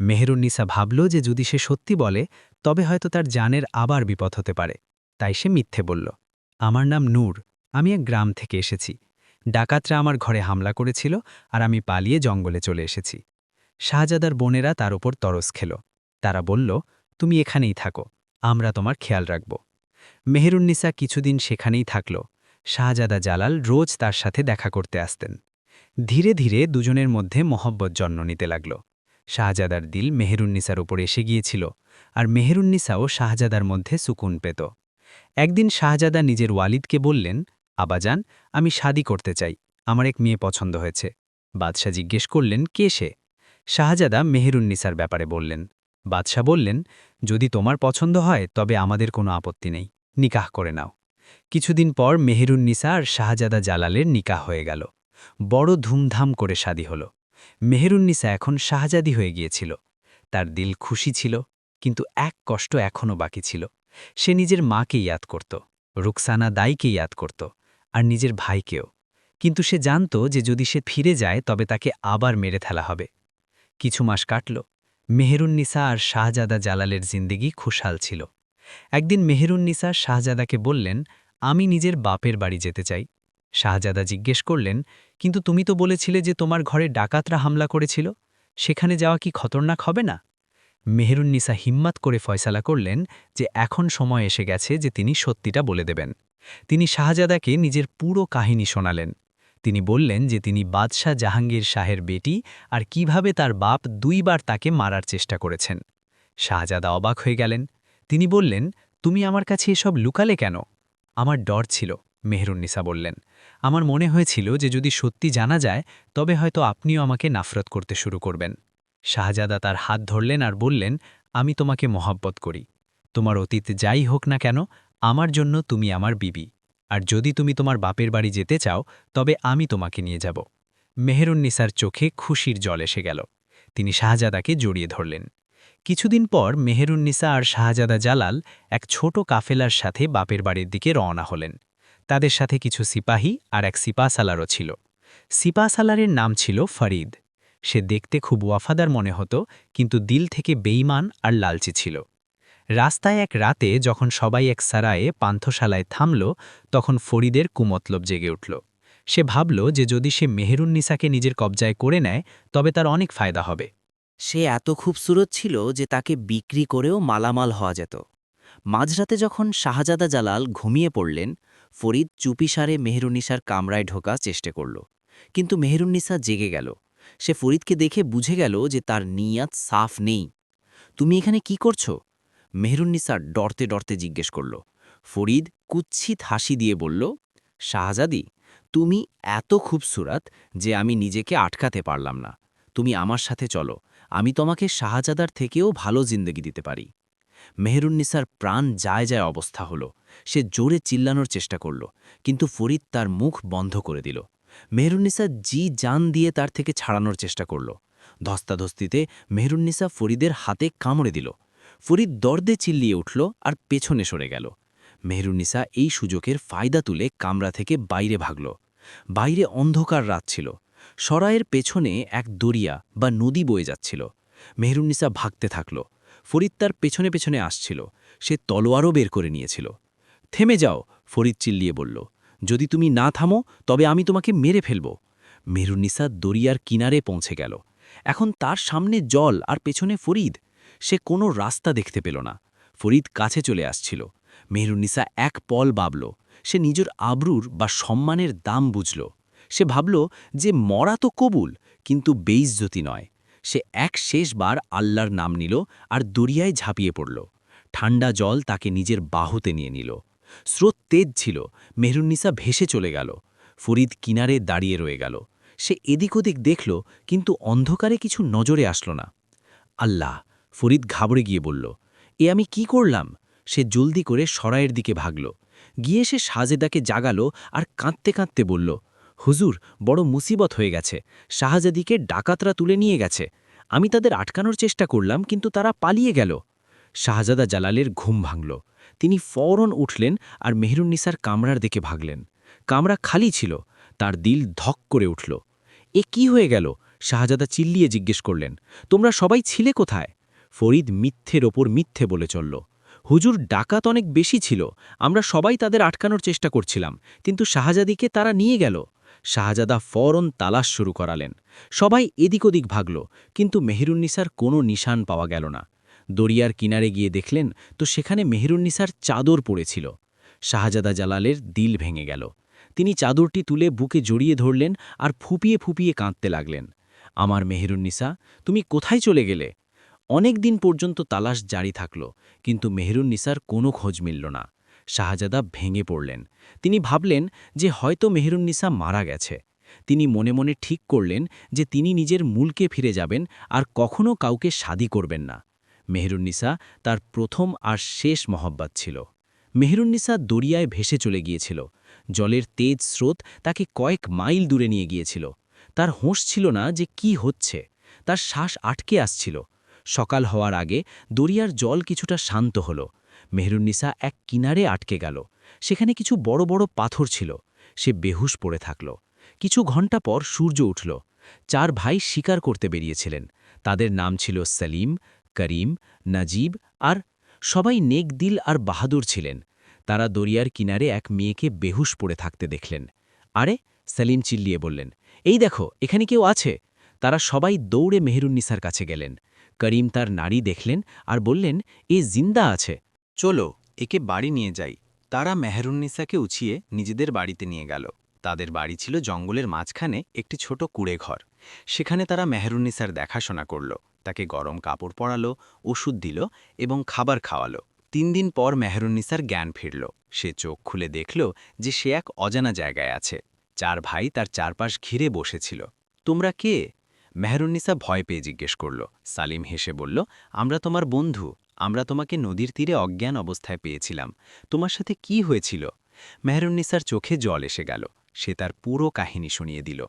[SPEAKER 5] মেহেরুন্নিসা ভাবল যে যদি সে সত্যি বলে,
[SPEAKER 1] তবে হয়তো তার জানের আবার বিপদ হতে পারে। তাই সে মিথ্যে বলল, আমার নাম নূর, আমি এক গ্রাম থেকে এসেছি। ডাকাতরা আমার ঘরে হামলা করেছিল আর আমি পালিয়ে জঙ্গলে চলে এসেছি। শাহজাদার বোনেরা তার উপর তরস খেল। তারা বলল, তুমি এখানেই থাকো, আমরা তোমার খেয়াল রাখব। মেহেরুন্নিসা কিছুদিন সেখানেই থাকল। শাহজাদা জালাল রোজ তার সাথে দেখা করতে আসতেন। ধীরে ধীরে দুজনের মধ্যে মহব্বত জন্ম নিতে লাগল। শাহজাদার দিল মেহেরুন্নিসার উপর এসে গিয়েছিল, আর মেহেরুন্নিসাও শাহজাদার মধ্যে সুকুন পেত। একদিন শাহজাদা নিজের ওয়ালিদকে বললেন, আবাজান, আমি শাদী করতে চাই, আমার এক মেয়ে পছন্দ হয়েছে। বাদশাহ জিজ্ঞেস করলেন, কে সে? শাহজাদা মেহেরুন্নিসার ব্যাপারে বললেন। বাদশাহ বললেন, যদি তোমার পছন্দ হয় তবে আমাদের কোনো আপত্তি নেই, নিকাহ করে নাও। কিছুদিন পর মেহেরুন্নিসা আর শাহজাদা জালালের নিকাহ হয়ে গেল। বড় ধুমধাম করে শাদী হল। মেহেরুন্নিসা এখন শাহজাদি হয়ে গিয়েছিল। তার দিল খুশি ছিল, কিন্তু এক কষ্ট এখনও বাকি ছিল। সে নিজের মাকে ইয়াদ করত, রুকসানা দাইকে ইয়াদ করত, আর নিজের ভাইকেও। কিন্তু সে জানত যে যদি সে ফিরে যায় তবে তাকে আবার মেরে ফেলা হবে। কিছু মাস কাটল। মেহেরুন্নিসা আর শাহজাদা জালালের জিন্দেগি খুশহাল ছিল। একদিন মেহেরুন্নিসা শাহজাদাকে বললেন, আমি নিজের বাপের বাড়ি যেতে চাই। শাহজাদা জিজ্ঞেস করলেন, কিন্তু তুমি তো বলেছিলে যে তোমার ঘরে ডাকাতরা হামলা করেছিল, সেখানে যাওয়া কি খতরনাক হবে না? মেহেরুন্নিসা হিম্মত করে ফয়সালা করলেন যে এখন সময় এসে গেছে যে তিনি সত্যিটা বলে দেবেন। তিনি শাহজাদাকে নিজের পুরো কাহিনী শোনালেন। তিনি বললেন যে তিনি বাদশাহ জাহাঙ্গীর শাহের বেটি আর কিভাবে তার বাপ 2 বার তাকে মারার চেষ্টা করেছেন। শাহজাদা অবাক হয়ে গেলেন। তিনি বললেন, তুমি আমার কাছে এসব লুকালে কেন? আমার ডর ছিল, মেহেরুন্নিসা বললেন। আমার মনে হয়েছিল যে যদি সত্যি জানা যায় তবে হয়তো আপনিও আমাকে নাফরত করতে শুরু করবেন। শাহজাদা তার হাত ধরলেন আর বললেন, আমি তোমাকে মহব্বত করি। তোমার অতীত যাই হোক না কেন, আমার জন্য তুমি আমার বিবি। আর যদি তুমি তোমার বাপের বাড়ি যেতে চাও তবে আমি তোমাকে নিয়ে যাব। মেহেরুন্নিসার চোখে খুশির জল এসে গেল। তিনি শাহজাদাকে জড়িয়ে ধরলেন। কিছুদিন পর মেহেরুন্নিসা আর শাহজাদা জালাল এক ছোট কাফেলার সাথে বাপের বাড়ির দিকে রওনা হলেন। তাদের সাথে কিছু সিপাহী আর এক সিপাহসালারও ছিল। সিপাহসালারের নাম ছিল ফরিদ। সে দেখতে খুব ওয়াফাদার মনে হতো, কিন্তু দিল থেকে বেঈমান আর লালচি ছিল। রাস্তায় এক রাতে যখন সবাই এক সারায়ে পান্থশালায় থামল, তখন ফরিদের কুমতলব জেগে উঠল। সে ভাবল যে যদি সে মেহেরুন্নিসাকে নিজের কবজায় করে নেয় তবে তার অনেক ফায়দা হবে।
[SPEAKER 6] সে এত খুবসুরত ছিল যে তাকে বিক্রি করেও মালামাল হওয়া যেত। মাঝরাতে যখন শাহজাদা জালাল ঘুমিয়ে পড়লেন, ফরিদ চুপিসারে মেহেরুন্নিসার কামরায় ঢোকার চেষ্টা করল। কিন্তু মেহেরুন্নিসা জেগে গেল। সে ফরিদকে দেখে বুঝে গেল যে তার নিয়াত সাফ নেই। তুমি এখানে কি করছো? মেহেরুন্নিসা ডরতে ডরতে জিজ্ঞেস করল। ফরিদ কুৎসিত হাসি দিয়ে বলল, শাহজাদি, তুমি এত খুবসুরত যে আমি নিজেকে আটকাতে পারলাম না। তুমি আমার সাথে চলো, আমি তোমাকে শাহজাদার থেকেও ভালো জিন্দগি দিতে পারি। মেহেরুন্নিসার প্রাণ যায় যায় অবস্থা হলো। সে জোরে চিল্লানোর চেষ্টা করল, কিন্তু ফরিদ তার মুখ বন্ধ করে দিল। মেহেরুন্নিসা জি জান দিয়ে তার থেকে ছাড়ানোর চেষ্টা করল। ধস্তাধস্তিতে মেহেরুন্নিসা ফরিদের হাতে কামড়ে দিল। ফরিদ দর্দে চিল্লিয়ে উঠল আর পেছনে সরে গেল। মেহেরুন্নিসা এই সুযোগের ফায়দা তুলে কামরা থেকে বাইরে ভাগল। বাইরে অন্ধকার রাত ছিল। সরায়ের পেছনে এক দরিয়া বা নদী বয়ে যাচ্ছিল। মেহেরুন্নিসা ভাগতে থাকল। ফরিদ তার পেছনে পেছনে আসছিল। সে তলোয়ারও বের করে নিয়েছিল। থেমে যাও, ফরিদ চিল্লিয়ে বলল, যদি তুমি না থামো তবে আমি তোমাকে মেরে ফেলব। মেহেরুন্নিসা দরিয়ার কিনারে পৌঁছে গেল। এখন তার সামনে জল আর পেছনে ফরিদ। সে কোনো রাস্তা দেখতে পেল না। ফরিদ কাছে চলে আসছিল। মেহেরুন্নিসা এক পল ভাবল। সে নিজের আবরুর বা সম্মানের দাম বুঝল। সে ভাবল যে মরা তো কবুল, কিন্তু বেইজ্জতি নয়। সে এক শেষবার আল্লাহর নাম নিল আর দরিয়ায় ঝাঁপিয়ে পড়ল। ঠান্ডা জল তাকে নিজের বাহুতে নিয়ে নিল। স্রোত তেজ ছিল। মেহেরুন্নিসা ভেসে চলে গেল। ফরিদ কিনারে দাঁড়িয়ে রয়ে গেল। সে এদিক ওদিক দেখল, কিন্তু অন্ধকারে কিছু নজরে আসল না। আল্লাহ! ফরিদ ঘাবড়ে গিয়ে বলল, এ আমি কি করলাম? সে জলদি করে সরায়ের দিকে ভাগল। গিয়ে সে শাহজাদাকে জাগালো আর কাঁদতে কাঁদতে বলল, হুজুর, বড় মুসিবত হয়ে গেছে। শাহজাদিকে ডাকাতরা তুলে নিয়ে গেছে। আমি তাদের আটকানোর চেষ্টা করলাম, কিন্তু তারা পালিয়ে গেল। শাহজাদা জালালের ঘুম ভাঙল। তিনি ফওরন উঠলেন আর মেহেরুন্নিসার কামরার দিকে ভাগলেন। কামরা খালি ছিল। তার দিল ধক করে উঠল। এ কি হয়ে গেল? শাহজাদা চিল্লিয়ে জিজ্ঞেস করলেন, তোমরা সবাই ছিলে কোথায়?
[SPEAKER 3] ফরিদ মিথ্যের ওপর মিথ্যে বলে চলল। হুজুর, ডাকাত অনেক বেশি ছিল, আমরা সবাই তাদের আটকানোর চেষ্টা করছিলাম, কিন্তু শাহজাদিকে তারা নিয়ে গেল। শাহজাদা ফওরন তালাশ শুরু করালেন। সবাই এদিক ওদিক ভাগল, কিন্তু মেহেরুন্নিসার কোনো নিশান পাওয়া গেল না। দরিয়ার কিনারে গিয়ে দেখলেন তো সেখানে মেহেরুন্নিসার চাদর পড়েছিল। শাহজাদা জালালের দিল ভেঙে গেল। তিনি চাদরটি তুলে বুকে জড়িয়ে ধরলেন আর ফুপিয়ে ফুপিয়ে কাঁদতে লাগলেন। আমার মেহেরুন্নিসা, তুমি কোথায় চলে গেলে? অনেক দিন পর্যন্ত তালাশ জারি থাকল, কিন্তু মেহেরুন্নিসার কোনো খোঁজ মিলল না। শাহজাদা ভেঙে পড়লেন। তিনি ভাবলেন যে হয়তো মেহেরুন্নিসা মারা গেছে। তিনি মনে মনে ঠিক করলেন যে তিনি নিজের মূলকে ফিরে যাবেন আর কখনো কাউকে শাদী করবেন না। মেহেরুন্নিসা তার প্রথম আর শেষ মহব্বত ছিল। মেহেরুন্নিসা দরিয়ায় ভেসে চলে গিয়েছিল। জলের তেজ স্রোত তাকে কয়েক মাইল দূরে নিয়ে গিয়েছিল। তার হোঁশ ছিল না যে কি হচ্ছে। তার শ্বাস আটকে আসছিল। সকাল হওয়ার আগে দরিয়ার জল কিছুটা শান্ত হল। মেহেরুন্নিসা এক কিনারে আটকে গেল। সেখানে কিছু বড় বড় পাথর ছিল। সে বেহুশ পড়ে থাকল। কিছু ঘণ্টা পর সূর্য উঠল। 4 ভাই শিকার করতে বেরিয়েছিলেন। তাদের নাম ছিল সলিম, করিম, নাজিব আর সবাই নেক দিল আর বাহাদুর ছিলেন। তারা দরিয়ার কিনারে এক মেয়েকে বেহুশ পড়ে থাকতে দেখলেন। আরে, সলিম চিল্লিয়ে বললেন, এই দেখো, এখানে কেউ আছে। তারা সবাই দৌড়ে মেহেরুন্নিসার কাছে গেলেন। করিম তার নাড়ি দেখলেন আর বললেন, এ জিন্দা আছে।
[SPEAKER 2] চলো, একে বাড়ি নিয়ে যাই। তারা মেহেরুন্নিসাকে উছিয়ে নিজেদের বাড়িতে নিয়ে গেল। তাদের বাড়ি ছিল জঙ্গলের মাঝখানে একটি ছোট কুঁড়ে ঘর। সেখানে তারা মেহেরুন্নিসার দেখাশোনা করল, তাকে গরম কাপড় পরালো, ওষুধ দিল এবং খাবার খাওয়ালো। 3 দিন পর মেহেরুন্নিসার জ্ঞান ফিরল। সে চোখ খুলে দেখল যে সে এক অজানা জায়গায় আছে। 4 ভাই তার চারপাশ ঘিরে বসেছিল। তোমরা কে? মেহেরুন্নিসা ভয় পেয়ে জিজ্ঞেস করল। সালিম হেসে বলল, আমরা তোমার বন্ধু। আমরা তোমাকে নদীর তীরে অজ্ঞান অবস্থায় পেয়েছিলাম। তোমার সাথে কি হয়েছিল? মেহেরুন্নিসার চোখে জল এসে গেল। সে তার পুরো কাহিনী শুনিয়ে দিল।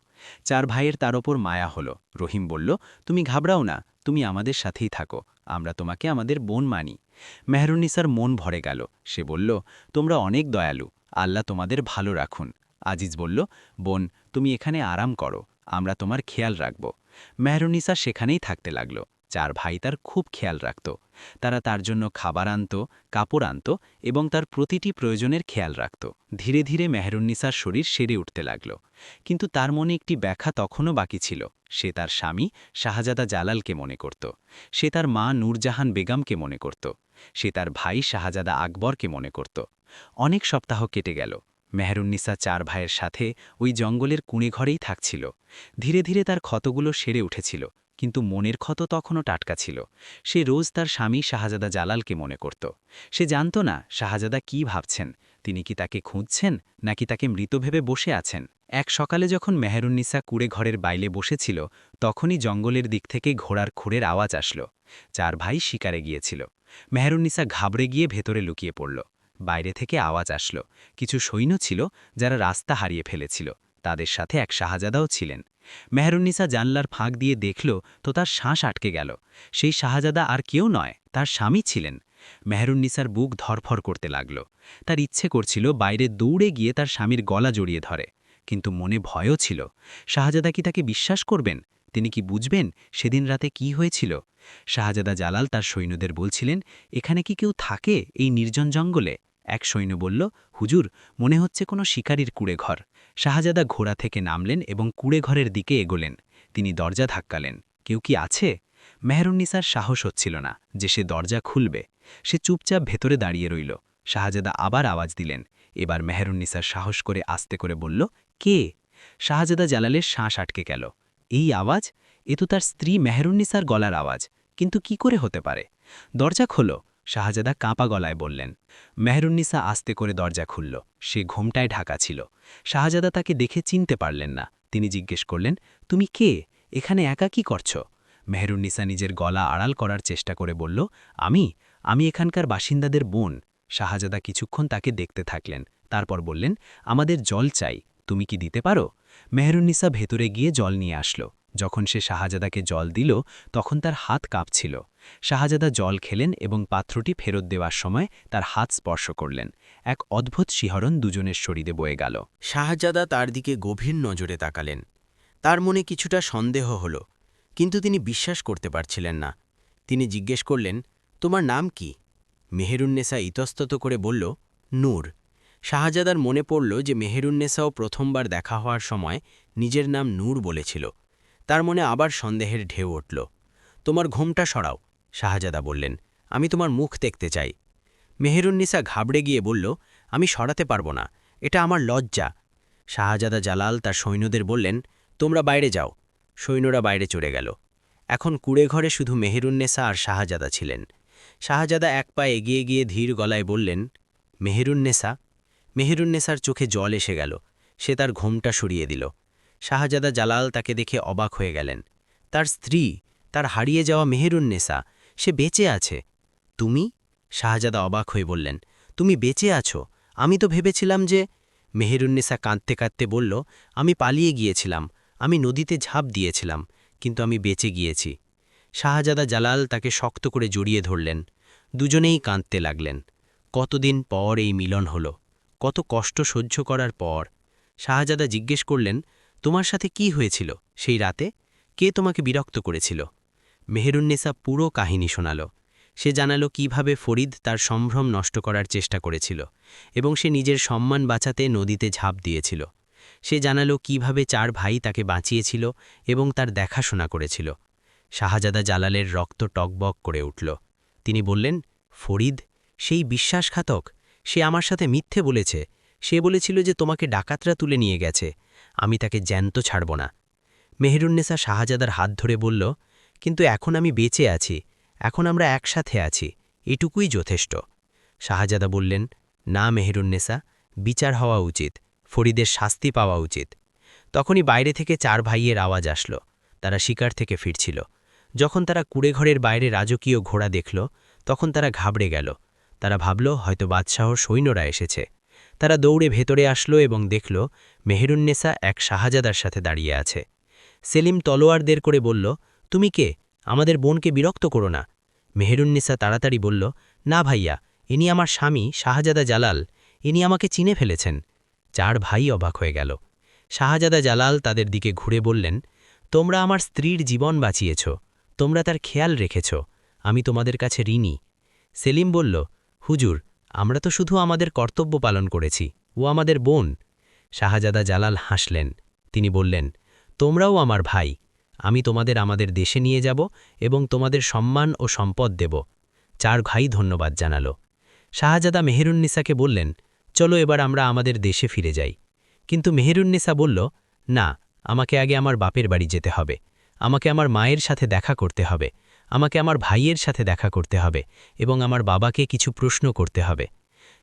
[SPEAKER 2] 4 ভাইয়ের তার ওপর মায়া হল। রহিম বলল, তুমি ঘাবড়াও না, তুমি আমাদের সাথেই থাকো, আমরা তোমাকে আমাদের বোন মানি। মেহেরুন্নিসার মন ভরে গেল। সে বলল, তোমরা অনেক দয়ালু, আল্লাহ তোমাদের ভালো রাখুন। আজিজ বলল, বোন, তুমি এখানে আরাম করো, আমরা তোমার খেয়াল রাখব। মেহেরুন্নিসা সেখানেই থাকতে লাগল। 4 ভাই তার খুব খেয়াল রাখত। তারা তার জন্য খাবার আনত, কাপড় আনত এবং তার প্রতিটি প্রয়োজনের খেয়াল রাখত। ধীরে ধীরে মেহেরুন্নিসার শরীর সেরে উঠতে লাগল। কিন্তু তার মনে একটি ব্যাখ্যা তখনও বাকি ছিল। সে তার স্বামী শাহজাদা জালালকে মনে করত। সে তার মা নূরজাহান বেগমকে মনে করত। সে তার ভাই শাহজাদা আকবরকে মনে করত। অনেক সপ্তাহ কেটে গেল। মেহেরুন্নিসা 4 ভাইয়ের সাথে ওই জঙ্গলের কুঁড়ে ঘরেই থাকছিল। ধীরে ধীরে তার ক্ষতগুলো সেরে উঠেছিল, কিন্তু মনের ক্ষত তখনও টাটকা ছিল। সে রোজ তার স্বামী শাহজাদা জালালকে মনে করত। সে জানত না শাহজাদা কি ভাবছেন, তিনি কি তাকে খুঁজছেন নাকি তাকে মৃত ভেবে বসে আছেন। এক সকালে যখন মেহেরুন্নিসা কুঁড়ে ঘরের বাইরে বসেছিল, তখনই জঙ্গলের দিক থেকে ঘোড়ার খুঁড়ের আওয়াজ আসল। 4 ভাই শিকারে গিয়েছিল। মেহেরুন্নিসা ঘাবড়ে গিয়ে ভেতরে লুকিয়ে পড়ল। বাইরে থেকে আওয়াজ আসল। কিছু সৈন্য ছিল যারা রাস্তা হারিয়ে ফেলেছিল। তাদের সাথে এক শাহজাদাও ছিলেন। মেহেরুন্নিসা জানলার ফাঁক দিয়ে দেখল তো তার শ্বাস আটকে গেল। সেই শাহজাদা আর কেউ নয়, তার স্বামী ছিলেন। মেহেরুন্নিসার বুক ধরফর করতে লাগল। তার ইচ্ছে করছিল বাইরে দৌড়ে গিয়ে তার স্বামীর গলা জড়িয়ে ধরে, কিন্তু মনে ভয়ও ছিল। শাহজাদা কি তাকে বিশ্বাস করবেন? তিনি কি বুঝবেন সেদিন রাতে কি হয়েছিল? শাহজাদা জালাল তার সৈন্যদের বলছিলেন, এখানে কি কেউ থাকে এই নির্জন জঙ্গলে? এক সৈন্য বলল, হুজুর, মনে হচ্ছে কোনো শিকারীর কুঁড়ে ঘর। শাহজাদা ঘোড়া থেকে নামলেন এবং কুঁড়ে ঘরের দিকে এগোলেন। তিনি দরজা ধাক্কালেন। কেউ কি আছে? মেহেরুন্নিসার সাহস হচ্ছিল না যে সে দরজা খুলবে। সে চুপচাপ ভেতরে দাঁড়িয়ে রইল। শাহজাদা আবার আওয়াজ দিলেন। এবার মেহেরুন্নিসার সাহস করে আস্তে করে বলল, কে? শাহজাদা জালালের শ্বাস আটকে গেল। এই আওয়াজ, এ তো তার স্ত্রী মেহেরুন্নিসার গলার আওয়াজ। কিন্তু কি করে হতে পারে? দরজা খোলো, শাহজাদা কাঁপা গলায় বললেন। মেহেরুন্নিসা আস্তে করে দরজা খুলল। সে ঘোমটায় ঢাকা ছিল। শাহজাদা তাকে দেখে চিনতে পারলেন না। তিনি জিজ্ঞেস করলেন, তুমি কে? এখানে একা কি করছ? মেহেরুন্নিসা নিজের গলা আড়াল করার চেষ্টা করে বলল, আমি এখানকার বাসিন্দাদের বোন। শাহজাদা কিছুক্ষণ তাকে দেখতে থাকলেন। তারপর বললেন, আমাদের জল চাই, তুমি কি দিতে পারো? মেহেরুন্নিসা ভেতরে গিয়ে জল নিয়ে আসলো। যখন সে শাহজাদাকে জল দিল, তখন তার হাত কাঁপছিল। শাহজাদা জল খেলেন এবং পাত্রটি ফেরত দেওয়ার সময় তার হাত স্পর্শ করলেন। এক অদ্ভুত শিহরণ দুজনের শরীরে বয়ে গেল।
[SPEAKER 7] শাহজাদা তার দিকে গভীর নজরে তাকালেন। তার মনে কিছুটা সন্দেহ হল, কিন্তু তিনি বিশ্বাস করতে পারছিলেন না। তিনি জিজ্ঞেস করলেন, তোমার নাম কি? মেহেরুন্নেসা ইতস্তত করে বলল, নূর। শাহজাদার মনে পড়ল যে মেহেরুন্নেসাও প্রথমবার দেখা হওয়ার সময় নিজের নাম নূর বলেছিল। তার মনে আবার সন্দেহের ঢেউ উঠল। তোমার ঘোমটা সরাও, শাহজাদা বললেন, আমি তোমার মুখ দেখতে চাই। মেহেরুন্নিসা ঘাবড়ে গিয়ে বলল, আমি সরাতে পারব না, এটা আমার লজ্জা। শাহজাদা জালাল তার সৈন্যদের বললেন, তোমরা বাইরে যাও। সৈন্যরা বাইরে চলে গেল। এখন কুড়েঘরে শুধু মেহেরুন্নেসা আর শাহজাদা ছিলেন। শাহজাদা এক পা এগিয়ে গিয়ে ধীর গলায় বললেন, মেহেরুন্নেসা। মেহেরুন্নেসার চোখে জল এসে গেল। সে তার ঘোমটা সরিয়ে দিল। শাহজাদা জালাল তাকে দেখে অবাক হয়ে গেলেন। তার স্ত্রী, তার হারিয়ে যাওয়া মেহেরুন্নেসা, সে বেঁচে আছে। তুমি? শাহজাদা অবাক হয়ে বললেন, তুমি বেঁচে আছো? আমি তো ভেবেছিলাম যে... মেহেরুন্নেসা কাঁদতে কাঁদতে বলল, আমি পালিয়ে গিয়েছিলাম, আমি নদীতে ঝাঁপ দিয়েছিলাম, কিন্তু আমি বেঁচে গিয়েছি। শাহজাদা জালাল তাকে শক্ত করে জড়িয়ে ধরলেন। দুজনেই কাঁদতে লাগলেন। কতদিন পর এই মিলন হল, কত কষ্ট সহ্য করার পর। শাহজাদা জিজ্ঞেস করলেন, তোমার সাথে কি হয়েছিল সেই রাতে? কে তোমাকে বিরক্ত করেছিল? মেহেরুন্নেসা পুরো কাহিনী শোনাল। সে জানালো কিভাবে ফরিদ তার সম্ভ্রম নষ্ট করার চেষ্টা করেছিল এবং সে নিজের সম্মান বাঁচাতে নদীতে ঝাঁপ দিয়েছিল। সে জানালো কিভাবে 4 ভাই তাকে বাঁচিয়েছিল এবং তার দেখাশোনা করেছিল। শাহজাদা জালালের রক্ত টকবক করে উঠল। তিনি বললেন, ফরিদ, সেই বিশ্বাসঘাতক, সে আমার সাথে মিথ্যে বলেছে। সে বলেছিল যে তোমাকে ডাকাতরা তুলে নিয়ে গেছে। আমি তাকে জ্যান্ত ছাড়ব না। মেহেরুন্নেসা শাহজাদার হাত ধরে বলল, কিন্তু এখন আমি বেঁচে আছি, এখন আমরা একসাথে আছি, এটুকুই যথেষ্ট। শাহজাদা বললেন, না মেহেরুন্নেসা, বিচার হওয়া উচিত, ফরিদের শাস্তি পাওয়া উচিত। তখনই বাইরে থেকে 4 ভাইয়ের আওয়াজ আসলো। তারা শিকার থেকে ফিরছিল। যখন তারা কুড়েঘরের বাইরে রাজকীয় ঘোড়া দেখল, তখন তারা ঘাবড়ে গেল। তারা ভাবল হয়তো বাদশাহর সৈন্যরা এসেছে। তারা দৌড়ে ভেতরে আসলো এবং দেখল মেহেরুন্নেসা এক শাহজাদার সাথে দাঁড়িয়ে আছে। সেলিম তলোয়ার দের করে বলল, তুমি কে? আমাদের বোনকে বিরক্ত করো না। মেহেরুন্নেসা তাড়াতাড়ি বলল, না ভাইয়া, ইনি আমার স্বামী শাহজাদা জালাল, ইনি আমাকে চিনে ফেলেছেন। 4 ভাই অবাক হয়ে গেল। শাহজাদা জালাল তাদের দিকে ঘুরে বললেন, তোমরা আমার স্ত্রীর জীবন বাঁচিয়েছ, তোমরা তার খেয়াল রেখেছ, আমি তোমাদের কাছে ঋণী। সেলিম বলল, হুজুর, আমরা তো শুধু আমাদের কর্তব্য পালন করেছি, ও আমাদের বোন। শাহজাদা জালাল হাসলেন। তিনি বললেন, তোমরাও আমার ভাই, আমি তোমাদের আমাদের দেশে নিয়ে যাব এবং তোমাদের সম্মান ও সম্পদ দেব। 4 ভাই ধন্যবাদ জানালো। শাহজাদা মেহেরুন্নিসাকে বললেন, চলো এবার আমরা আমাদের দেশে ফিরে যাই। কিন্তু মেহেরুন্নিসা বলল, না, আমাকে আগে আমার বাপের বাড়ি যেতে হবে, আমাকে আমার মায়ের সাথে দেখা করতে হবে, আমাকে আমার ভাইয়ের সাথে দেখা করতে হবে এবং আমার বাবাকে কিছু প্রশ্ন করতে হবে।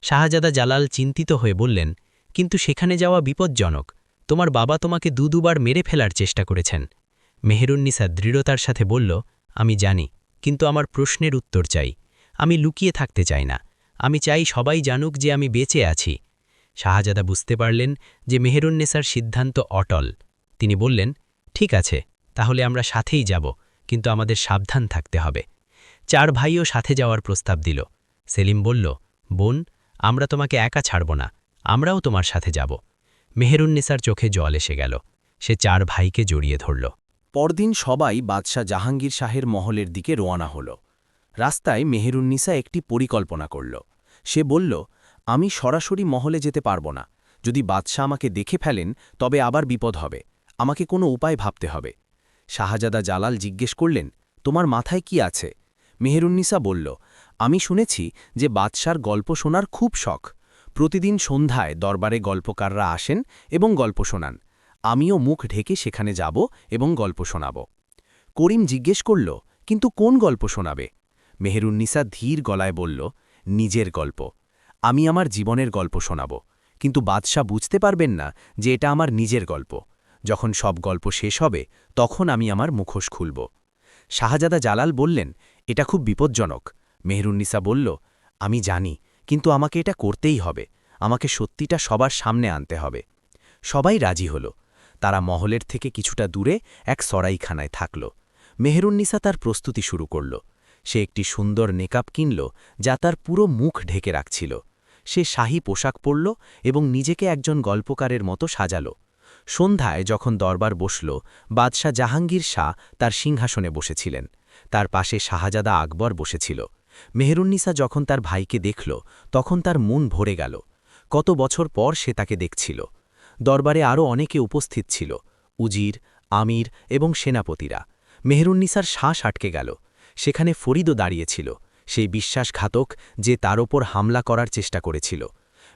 [SPEAKER 7] শাহজাদা জালাল চিন্তিত হয়ে বললেন, কিন্তু সেখানে যাওয়া বিপজ্জনক, তোমার বাবা তোমাকে দুবার মেরে ফেলার চেষ্টা করেছেন। মেহেরুন্নিসা দৃঢ়তার সাথে বলল, আমি জানি, কিন্তু আমার প্রশ্নের উত্তর চাই। আমি লুকিয়ে থাকতে চাই না, আমি চাই সবাই জানুক যে আমি বেঁচে আছি। শাহজাদা বুঝতে পারলেন যে মেহেরুন্নেসার সিদ্ধান্ত অটল। তিনি বললেন, ঠিক আছে, তাহলে আমরা সাথেই যাব, কিন্তু আমাদের সাবধান থাকতে হবে। 4 ভাইও সাথে যাওয়ার প্রস্তাব দিল। সেলিম বলল, বোন, আমরা তোমাকে একা ছাড়ব না, আমরাও তোমার সাথে যাব। মেহেরুন্নেসার চোখে জল এসে গেল। সে 4 ভাইকে জড়িয়ে ধরল। পরদিন সবাই বাদশাহ জাহাঙ্গীর শাহের মহলের দিকে রওনা হল। রাস্তায় মেহেরুন্নিসা একটি পরিকল্পনা করল। সে বলল, আমি সরাসরি মহলে যেতে পারব না, যদি বাদশাহ আমাকে দেখে ফেলেন তবে আবার বিপদ হবে, আমাকে কোনো উপায় ভাবতে হবে। শাহজাদা জালাল জিজ্ঞেস করলেন, তোমার মাথায় কি আছে? মেহেরুন্নিসা বলল, আমি শুনেছি যে বাদশার গল্প শোনার খুব শখ। প্রতিদিন সন্ধ্যায় দরবারে গল্পকাররা আসেন এবং গল্প শোনান। আমিও মুখ ঢেকে সেখানে যাব এবং গল্প শোনাব। করিম জিজ্ঞেস করল, কিন্তু কোন গল্প শোনাবে? মেহেরুন্নিসা ধীর গলায় বলল, নিজের গল্প। আমি আমার জীবনের গল্প শোনাব, কিন্তু বাদশাহ বুঝতে পারবেন না যে এটা আমার নিজের গল্প। যখন সব গল্প শেষ হবে তখন আমি আমার মুখোশ খুলব। শাহজাদা জালাল বললেন, এটা খুব বিপজ্জনক। মেহেরুন্নিসা বলল, আমি জানি, কিন্তু আমাকে এটা করতেই হবে, আমাকে সত্যিটা সবার সামনে আনতে হবে। সবাই রাজি হল। তারা মহলের থেকে কিছুটা দূরে এক সরাইখানায় থাকল। মেহেরুন্নিসা তার প্রস্তুতি শুরু করল। সে একটি সুন্দর নেকাব কিনল যা তার পুরো মুখ ঢেকে রাখছিল। সে শাহী পোশাক পরল এবং নিজেকে একজন গল্পকারের মতো সাজাল। সন্ধ্যায় যখন দরবার বসল, বাদশাহ জাহাঙ্গীর শাহ তার সিংহাসনে বসেছিলেন।
[SPEAKER 2] তার পাশে শাহজাদা আকবর বসেছিল। মেহেরুন্নিসা যখন তার ভাইকে দেখল তখন তার মন ভরে গেল। কত বছর পর সে তাকে দেখছিল। দরবারে আরও অনেকে উপস্থিত ছিল, উজির, আমির এবং সেনাপতিরা। মেহেরুন্নিসার শ্বাস আটকে গেল। সেখানে ফরিদও দাঁড়িয়েছিল, সেই বিশ্বাসঘাতক যে তার ওপর হামলা করার চেষ্টা করেছিল।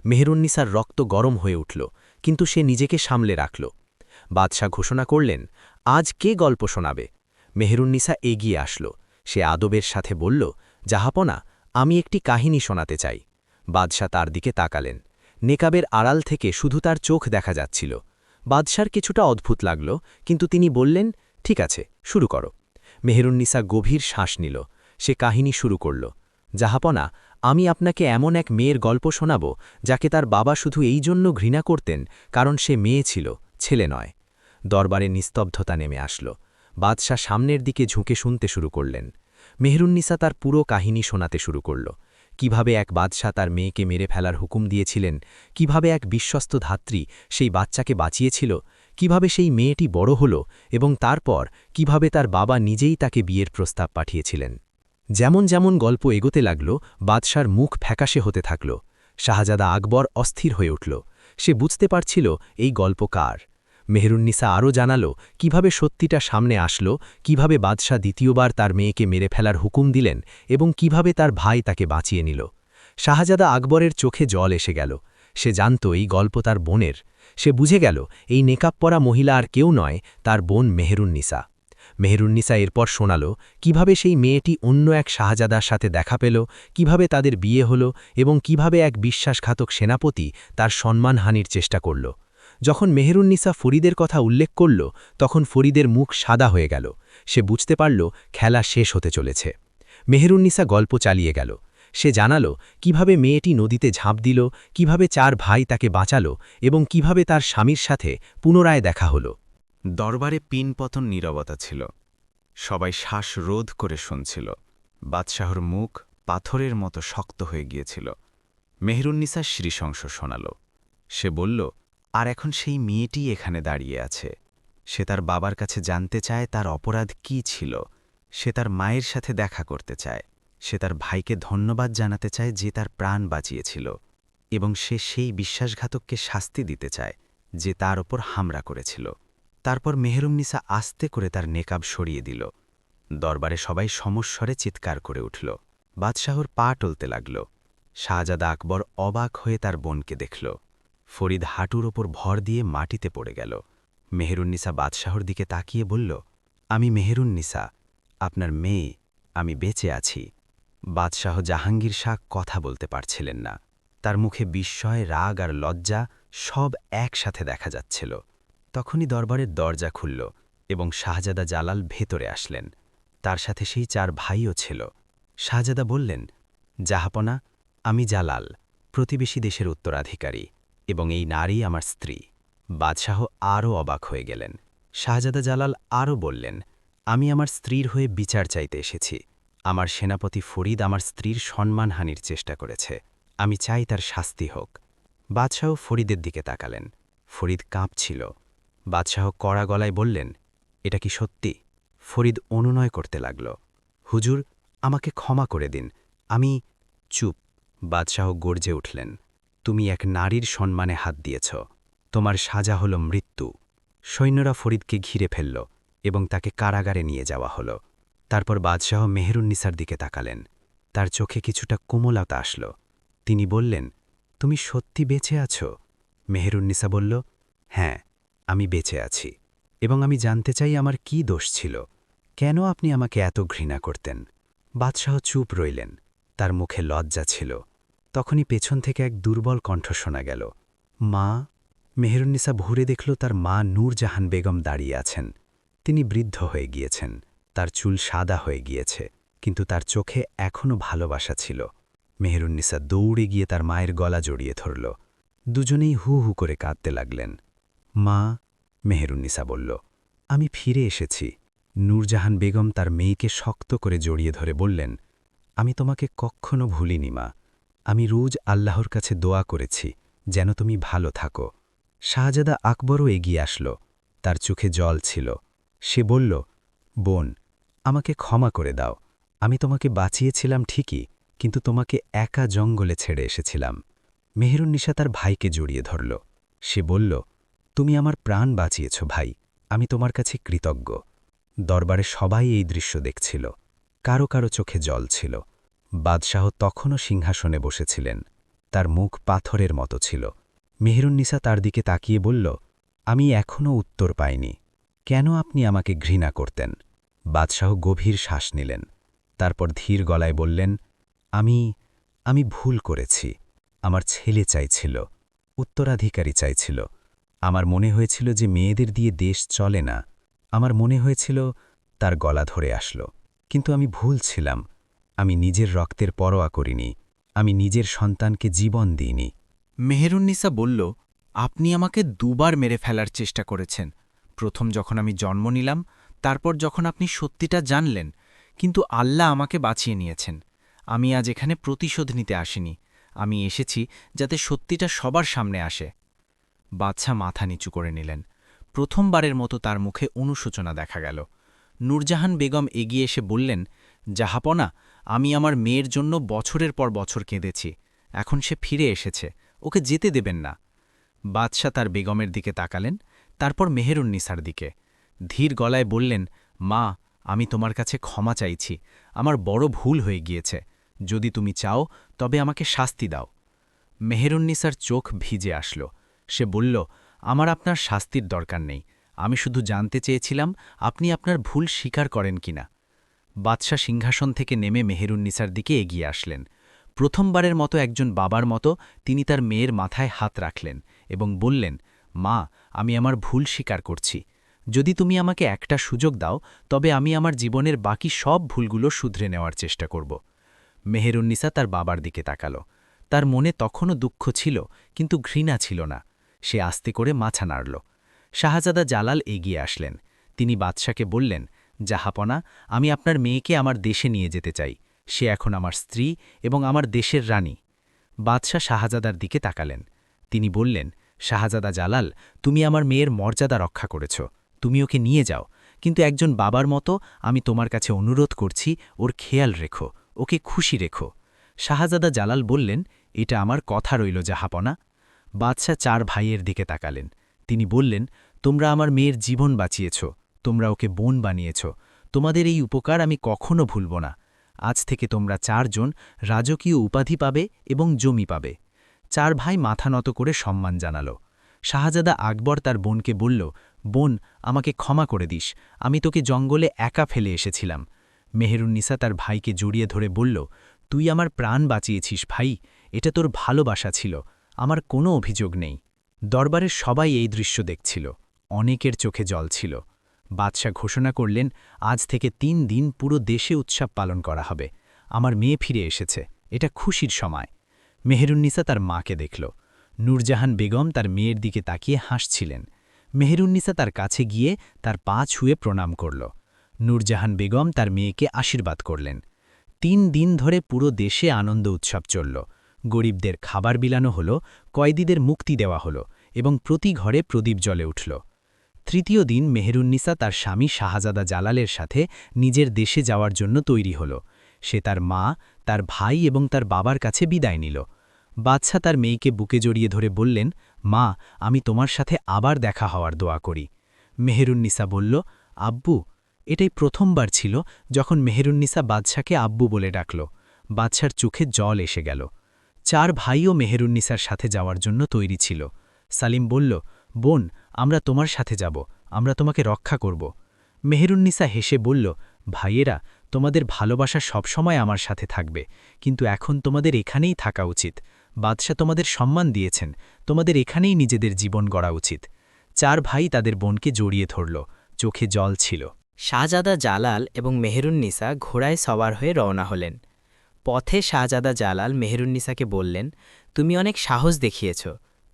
[SPEAKER 2] মেহেরুন্নিসার রক্ত গরম হয়ে উঠল, কিন্তু সে নিজেকে সামলে রাখল। বাদশাহ ঘোষণা করলেন, আজ কে গল্প শোনাবে? মেহেরুন্নিসা এগিয়ে আসল। সে আদবের সাথে বলল, জাহাপনা, আমি একটি কাহিনী শোনাতে চাই। বাদশাহ তার দিকে তাকালেন। নেকাবের আড়াল থেকে শুধু তার চোখ দেখা যাচ্ছিল। বাদশার কিছুটা অদ্ভুত লাগল, কিন্তু তিনি বললেন, ঠিক আছে, শুরু করো। মেহেরুন্নিসা গভীর শ্বাস নিল। সে কাহিনী শুরু করল। জাহাপনা, আমি আপনাকে এমন এক মেয়ের গল্প শোনাব যাকে তার বাবা শুধু এই জন্য ঘৃণা করতেন কারণ সে মেয়ে ছিল, ছেলে নয়। দরবারে নিস্তব্ধতা নেমে আসল। বাদশাহ সামনের দিকে ঝুঁকে শুনতে শুরু করলেন। মেহেরুন্নিসা তার পুরো কাহিনী শোনাতে শুরু করল। কিভাবে এক বাদশাহ তার মেয়েকে মেরে ফেলার হুকুম দিয়েছিলেন, কিভাবে এক বিশ্বস্ত ধাত্রী সেই বাচ্চাকে বাঁচিয়েছিল, কিভাবে সেই মেয়েটি বড় হল এবং তারপর কিভাবে তার বাবা নিজেই তাকে বিয়ের প্রস্তাব পাঠিয়েছিলেন। যেমন যেমন গল্প এগোতে লাগল, বাদশার মুখ ফ্যাকাশে হতে থাকল। শাহজাদা আকবর অস্থির হয়ে উঠল। সে বুঝতে পারছিল এই গল্প কার। মেহেরুন্নিসা আরও জানালো কিভাবে সত্যিটা সামনে আসলো, কিভাবে বাদশাহ দ্বিতীয়বার তার মেয়েকে মেরে ফেলার হুকুম দিলেন এবং কিভাবে তার ভাই তাকে বাঁচিয়ে নিল। শাহজাদা আকবরের চোখে জল এসে গেল। সে জানত এই গল্প তার বোনের। সে বুঝে গেল এই নেকাব পরা মহিলা আর কেউ নয়, তার বোন মেহেরুন্নিসা। মেহেরুন্নিসা এরপর শোনাল কিভাবে সেই মেয়েটি অন্য এক শাহজাদার সাথে দেখা পেল, কিভাবে তাদের বিয়ে হল এবং কিভাবে এক বিশ্বাসঘাতক সেনাপতি তার সম্মানহানির চেষ্টা করল। যখন মেহেরুন্নিসা ফরিদের কথা উল্লেখ করল তখন ফরিদের মুখ সাদা হয়ে গেল। সে বুঝতে পারল খেলা শেষ হতে চলেছে। মেহেরুন্নিসা গল্প চালিয়ে গেল। সে জানালো কিভাবে মেয়েটি নদীতে ঝাঁপ দিল, কিভাবে 4 ভাই তাকে বাঁচালো এবং কিভাবে তার স্বামীর সাথে পুনরায় দেখা হল।
[SPEAKER 4] দরবারে পিনপতন নীরবতা ছিল। সবাই শ্বাস রোধ করে শুনছিল। বাদশাহর মুখ পাথরের মতো শক্ত হয়ে গিয়েছিল। মেহেরুন্নিসা শ্রীশংস শোনাল। সে বলল, আর এখন সেই মেয়েটি এখানে দাঁড়িয়ে আছে। সে তার বাবার কাছে জানতে চায় তার অপরাধ কি ছিল। সে তার মায়ের সাথে দেখা করতে চায়। সে তার ভাইকে ধন্যবাদ জানাতে চায় যে তার প্রাণ বাঁচিয়েছিল, এবং সে সেই বিশ্বাসঘাতককে শাস্তি দিতে চায় যে তার ওপর হামলা করেছিল। তারপর মেহেরুন্নিসা আস্তে করে তার নেকাব সরিয়ে দিল। দরবারে সবাই সমস্বরে চিৎকার করে উঠল। বাদশাহর পা টলতে লাগল। শাহজাদা আকবর অবাক হয়ে তার বোনকে দেখল। ফরিদ হাঁটুর ওপর ভর দিয়ে মাটিতে পড়ে গেল। মেহেরুন্নিসা বাদশাহর দিকে তাকিয়ে বলল, আমি মেহেরুন্নিসা, আপনার মেয়ে, আমি বেঁচে আছি। বাদশাহ জাহাঙ্গীর শাহ কথা বলতে পারছিলেন না। তার মুখে বিস্ময়, রাগ আর লজ্জা সব একসাথে দেখা যাচ্ছিল। তখনই দরবারের দরজা খুলল এবং শাহজাদা জালাল ভেতরে আসলেন। তার সাথে সেই 4 ভাইও ছিল। শাহজাদা বললেন, জাহাপনা, আমি জালাল, প্রতিবেশী দেশের উত্তরাধিকারী, এবং এই নারী আমার স্ত্রী। বাদশাহ আরও অবাক হয়ে গেলেন। শাহজাদা জালাল আরও বললেন, আমি আমার স্ত্রীর হয়ে বিচার চাইতে এসেছি। আমার সেনাপতি ফরিদ আমার স্ত্রীর সম্মানহানির চেষ্টা করেছে। আমি চাই তার শাস্তি হোক। বাদশাহ ফরিদের দিকে তাকালেন। ফরিদ কাঁপছিল। বাদশাহ কড়া গলায় বললেন, এটা কি সত্যি? ফরিদ অনুনয় করতে লাগল, হুজুর, আমাকে ক্ষমা করে দিন, আমি। চুপ। বাদশাহ গর্জে উঠলেন, তুমি এক নারীর সম্মানে হাত দিয়েছ। তোমার সাজা হল মৃত্যু। সৈন্যরা ফরিদকে ঘিরে ফেলল এবং তাকে কারাগারে নিয়ে যাওয়া হল। তারপর বাদশাহ মেহেরুন্নিসার দিকে তাকালেন। তার চোখে কিছুটা কোমলতা আসল। তিনি বললেন, তুমি সত্যি বেঁচে আছো? মেহেরুন্নিসা বলল, হ্যাঁ, আমি বেঁচে আছি, এবং আমি জানতে চাই আমার কি দোষ ছিল, কেন আপনি আমাকে এত ঘৃণা করতেন। বাদশাহ চুপ রইলেন। তার মুখে লজ্জা ছিল। তখনই পেছন থেকে এক দুর্বল কণ্ঠ শোনা গেল, মা। মেহেরুন্নিসা ঘুরে দেখল তার মা নূরজাহান বেগম দাঁড়িয়ে আছেন। তিনি বৃদ্ধ হয়ে গিয়েছেন। তার চুল সাদা হয়ে গিয়েছে, কিন্তু তার চোখে এখনও ভালোবাসা ছিল। মেহেরুন্নিসা দৌড়ে গিয়ে তার মায়ের গলা জড়িয়ে ধরল। দুজনেই হু হু করে কাঁদতে লাগলেন। মা, মেহেরুন্নিসা বলল, আমি ফিরে এসেছি। নূরজাহান বেগম তার মেয়েকে শক্ত করে জড়িয়ে ধরে বললেন, আমি তোমাকে কখনো ভুলিনি মা। আমি রোজ আল্লাহর কাছে দোয়া করেছি যেন তুমি ভালো থাকো। শাহজাদা আকবরও এগিয়ে আসল। তার চোখে জল ছিল। সে বলল, বোন,
[SPEAKER 1] আমাকে ক্ষমা করে দাও। আমি তোমাকে বাঁচিয়েছিলাম ঠিকই, কিন্তু তোমাকে একা জঙ্গলে ছেড়ে এসেছিলাম। মেহেরুন্নিসা তার ভাইকে জড়িয়ে ধরল। সে বলল, তুমি আমার প্রাণ বাঁচিয়েছ ভাই, আমি তোমার কাছে কৃতজ্ঞ। দরবারে সবাই এই দৃশ্য দেখছিল। কারো কারো চোখে জল ছিল। বাদশাহ তখনও সিংহাসনে বসেছিলেন। তার মুখ পাথরের মতো ছিল। মেহেরুন্নিসা তার দিকে তাকিয়ে বলল, আমি এখনও উত্তর পাইনি। কেন আপনি আমাকে ঘৃণা করতেন? বাদশাহ গভীর শ্বাস নিলেন। তারপর ধীর গলায় বললেন, আমি ভুল করেছি। আমার ছেলে চাইছিল, উত্তরাধিকারী চাইছিল। আমার মনে হয়েছিল যে মেয়েদের দিয়ে দেশ চলে না। আমার মনে হয়েছিল তার গলা ধরে আসলো। কিন্তু আমি ভুল ছিলাম। আমি নিজের রক্তের পরোয়া করিনি। আমি নিজের সন্তানকে জীবন দিইনি।
[SPEAKER 5] মেহেরুন্নিসা বলল, আপনি আমাকে দুবার মেরে ফেলার চেষ্টা করেছেন। প্রথম যখন আমি জন্ম নিলাম, তারপর যখন আপনি সত্যিটা জানলেন, কিন্তু আল্লাহ আমাকে বাঁচিয়ে নিয়েছেন। আমি আজ এখানে প্রতিশোধ নিতে আসিনি। আমি এসেছি যাতে সত্যিটা সবার সামনে আসে। বাদশাহ মাথা নিচু করে নিলেন। প্রথমবারের মতো তার মুখে অনুশোচনা দেখা গেল। নূরজাহান বেগম এগিয়ে এসে বললেন, জাহাপনা, আমি আমার মেয়ের জন্য বছরের পর বছর কেঁদেছি। এখন সে ফিরে এসেছে, ওকে যেতে দেবেন না। বাদশাহ তার বেগমের দিকে তাকালেন, তারপর মেহেরুন্নিসার দিকে ধীর গলায় বললেন, মা, আমি তোমার কাছে ক্ষমা চাইছি। আমার বড় ভুল হয়ে গিয়েছে। যদি তুমি চাও তবে আমাকে শাস্তি দাও। মেহেরুন্নিসার চোখ ভিজে আসল। সে বলল, আমার আপনার শাস্তির দরকার নেই। আমি শুধু জানতে চেয়েছিলাম আপনি আপনার ভুল স্বীকার করেন কিনা। বাদশাহ সিংহাসন থেকে নেমে মেহেরুন্নিসার দিকে এগিয়ে আসলেন। প্রথমবারের মতো একজন বাবার মতো তিনি তার মেয়ের মাথায় হাত রাখলেন এবং বললেন, মা, আমি আমার ভুল স্বীকার করছি। যদি তুমি আমাকে একটা সুযোগ দাও তবে আমি আমার জীবনের বাকি সব ভুলগুলো শুধরে নেওয়ার চেষ্টা করব। মেহেরুন্নিসা তার বাবার দিকে তাকাল। তার মনে তখনও দুঃখ ছিল, কিন্তু ঘৃণা ছিল না। সে আস্তে করে মাথা নাড়ল। শাহজাদা জালাল এগিয়ে আসলেন। তিনি বাদশাকে বললেন, জাহাপনা, আমি আপনার মেয়েকে আমার দেশে নিয়ে যেতে চাই। সে এখন আমার স্ত্রী এবং আমার দেশের রানী। বাদশাহ শাহজাদার দিকে তাকালেন। তিনি বললেন, শাহজাদা জালাল, তুমি আমার মেয়ের মর্যাদা রক্ষা করেছ। তুমি ওকে নিয়ে যাও, কিন্তু একজন বাবার মতো আমি তোমার কাছে অনুরোধ করছি, ওর খেয়াল রেখো, ওকে খুশি রেখো। শাহজাদা জালাল বললেন, এটা আমার কথা রইল জাহাপনা। বাদশাহ চার ভাইয়ের দিকে তাকালেন। তিনি বললেন, তোমরা আমার মেয়ের জীবন বাঁচিয়েছ, তোমরা ওকে বোন বানিয়েছ। তোমাদের এই উপকার আমি কখনো ভুলব না। আজ থেকে তোমরা চারজন রাজকীয় উপাধি পাবে এবং জমি পাবে। চার ভাই মাথা নত করে সম্মান জানাল। শাহজাদা আকবর তার বোনকে বলল, বোন, আমাকে ক্ষমা করে দিস। আমি তোকে জঙ্গলে একা ফেলে এসেছিলাম। মেহেরুন্নিসা তার ভাইকে জড়িয়ে ধরে বলল, তুই আমার প্রাণ বাঁচিয়েছিস ভাই, এটা তোর ভালোবাসা ছিল, আমার কোনো অভিযোগ নেই। দরবারের সবাই এই দৃশ্য দেখছিল। অনেকের চোখে জল ছিল। বাদশাহ ঘোষণা করলেন, আজ থেকে ৩ দিন পুরো দেশে উৎসব পালন করা হবে। আমার মেয়ে ফিরে এসেছে, এটা খুশির সময়। মেহেরুন্নিসা তার মাকে দেখল। নূরজাহান বেগম তার মেয়ের দিকে তাকিয়ে হাসছিলেন। মেহেরুন্নিসা তার কাছে গিয়ে তার পা ছুঁয়ে প্রণাম করল। নূরজাহান বেগম তার মেয়েকে আশীর্বাদ করলেন। ৩ দিন ধরে পুরো দেশে আনন্দ উৎসব চলল। গরিবদের খাবার বিলানো হল, কয়েদিদের মুক্তি দেওয়া হল এবং প্রতি ঘরে প্রদীপ জ্বলে উঠল। তৃতীয় দিন মেহেরুন্নিসা তার স্বামী শাহজাদা জালালের সাথে নিজের দেশে যাওয়ার জন্য তৈরি হল। সে তার মা, তার ভাই এবং তার বাবার কাছে বিদায় নিল। বাদশাহ তার মেয়েকে বুকে জড়িয়ে ধরে বললেন, মা, আমি তোমার সাথে আবার দেখা হওয়ার দোয়া করি। মেহেরুন্নিসা বলল, আব্বু। এটাই প্রথমবার ছিল যখন মেহেরুন্নিসা বাদশাকে আব্বু বলে ডাকল। বাদশার চোখে জল এসে গেল। 4 ভাইও মেহেরুন্নিসার সাথে যাওয়ার জন্য তৈরি ছিল। সালিম বলল, বোন, আমরা তোমার সাথে যাব, আমরা তোমাকে রক্ষা করব। মেহেরুন্নিসা হেসে বলল, ভাইয়েরা, তোমাদের ভালোবাসা সবসময় আমার সাথে থাকবে, কিন্তু এখন তোমাদের এখানেই থাকা উচিত। বাদশাহ তোমাদের সম্মান দিয়েছেন, তোমাদের এখানেই নিজেদের জীবন গড়া উচিত। 4 ভাই তাদের বোনকে জড়িয়ে ধরল। চোখে জল ছিল। শাহজাদা জালাল এবং মেহেরুন্নিসা ঘোড়ায় সওয়ার হয়ে রওনা হলেন। পথে শাহজাদা জালাল মেহেরুন্নিসাকে বললেন, তুমি অনেক সাহস দেখিয়েছ,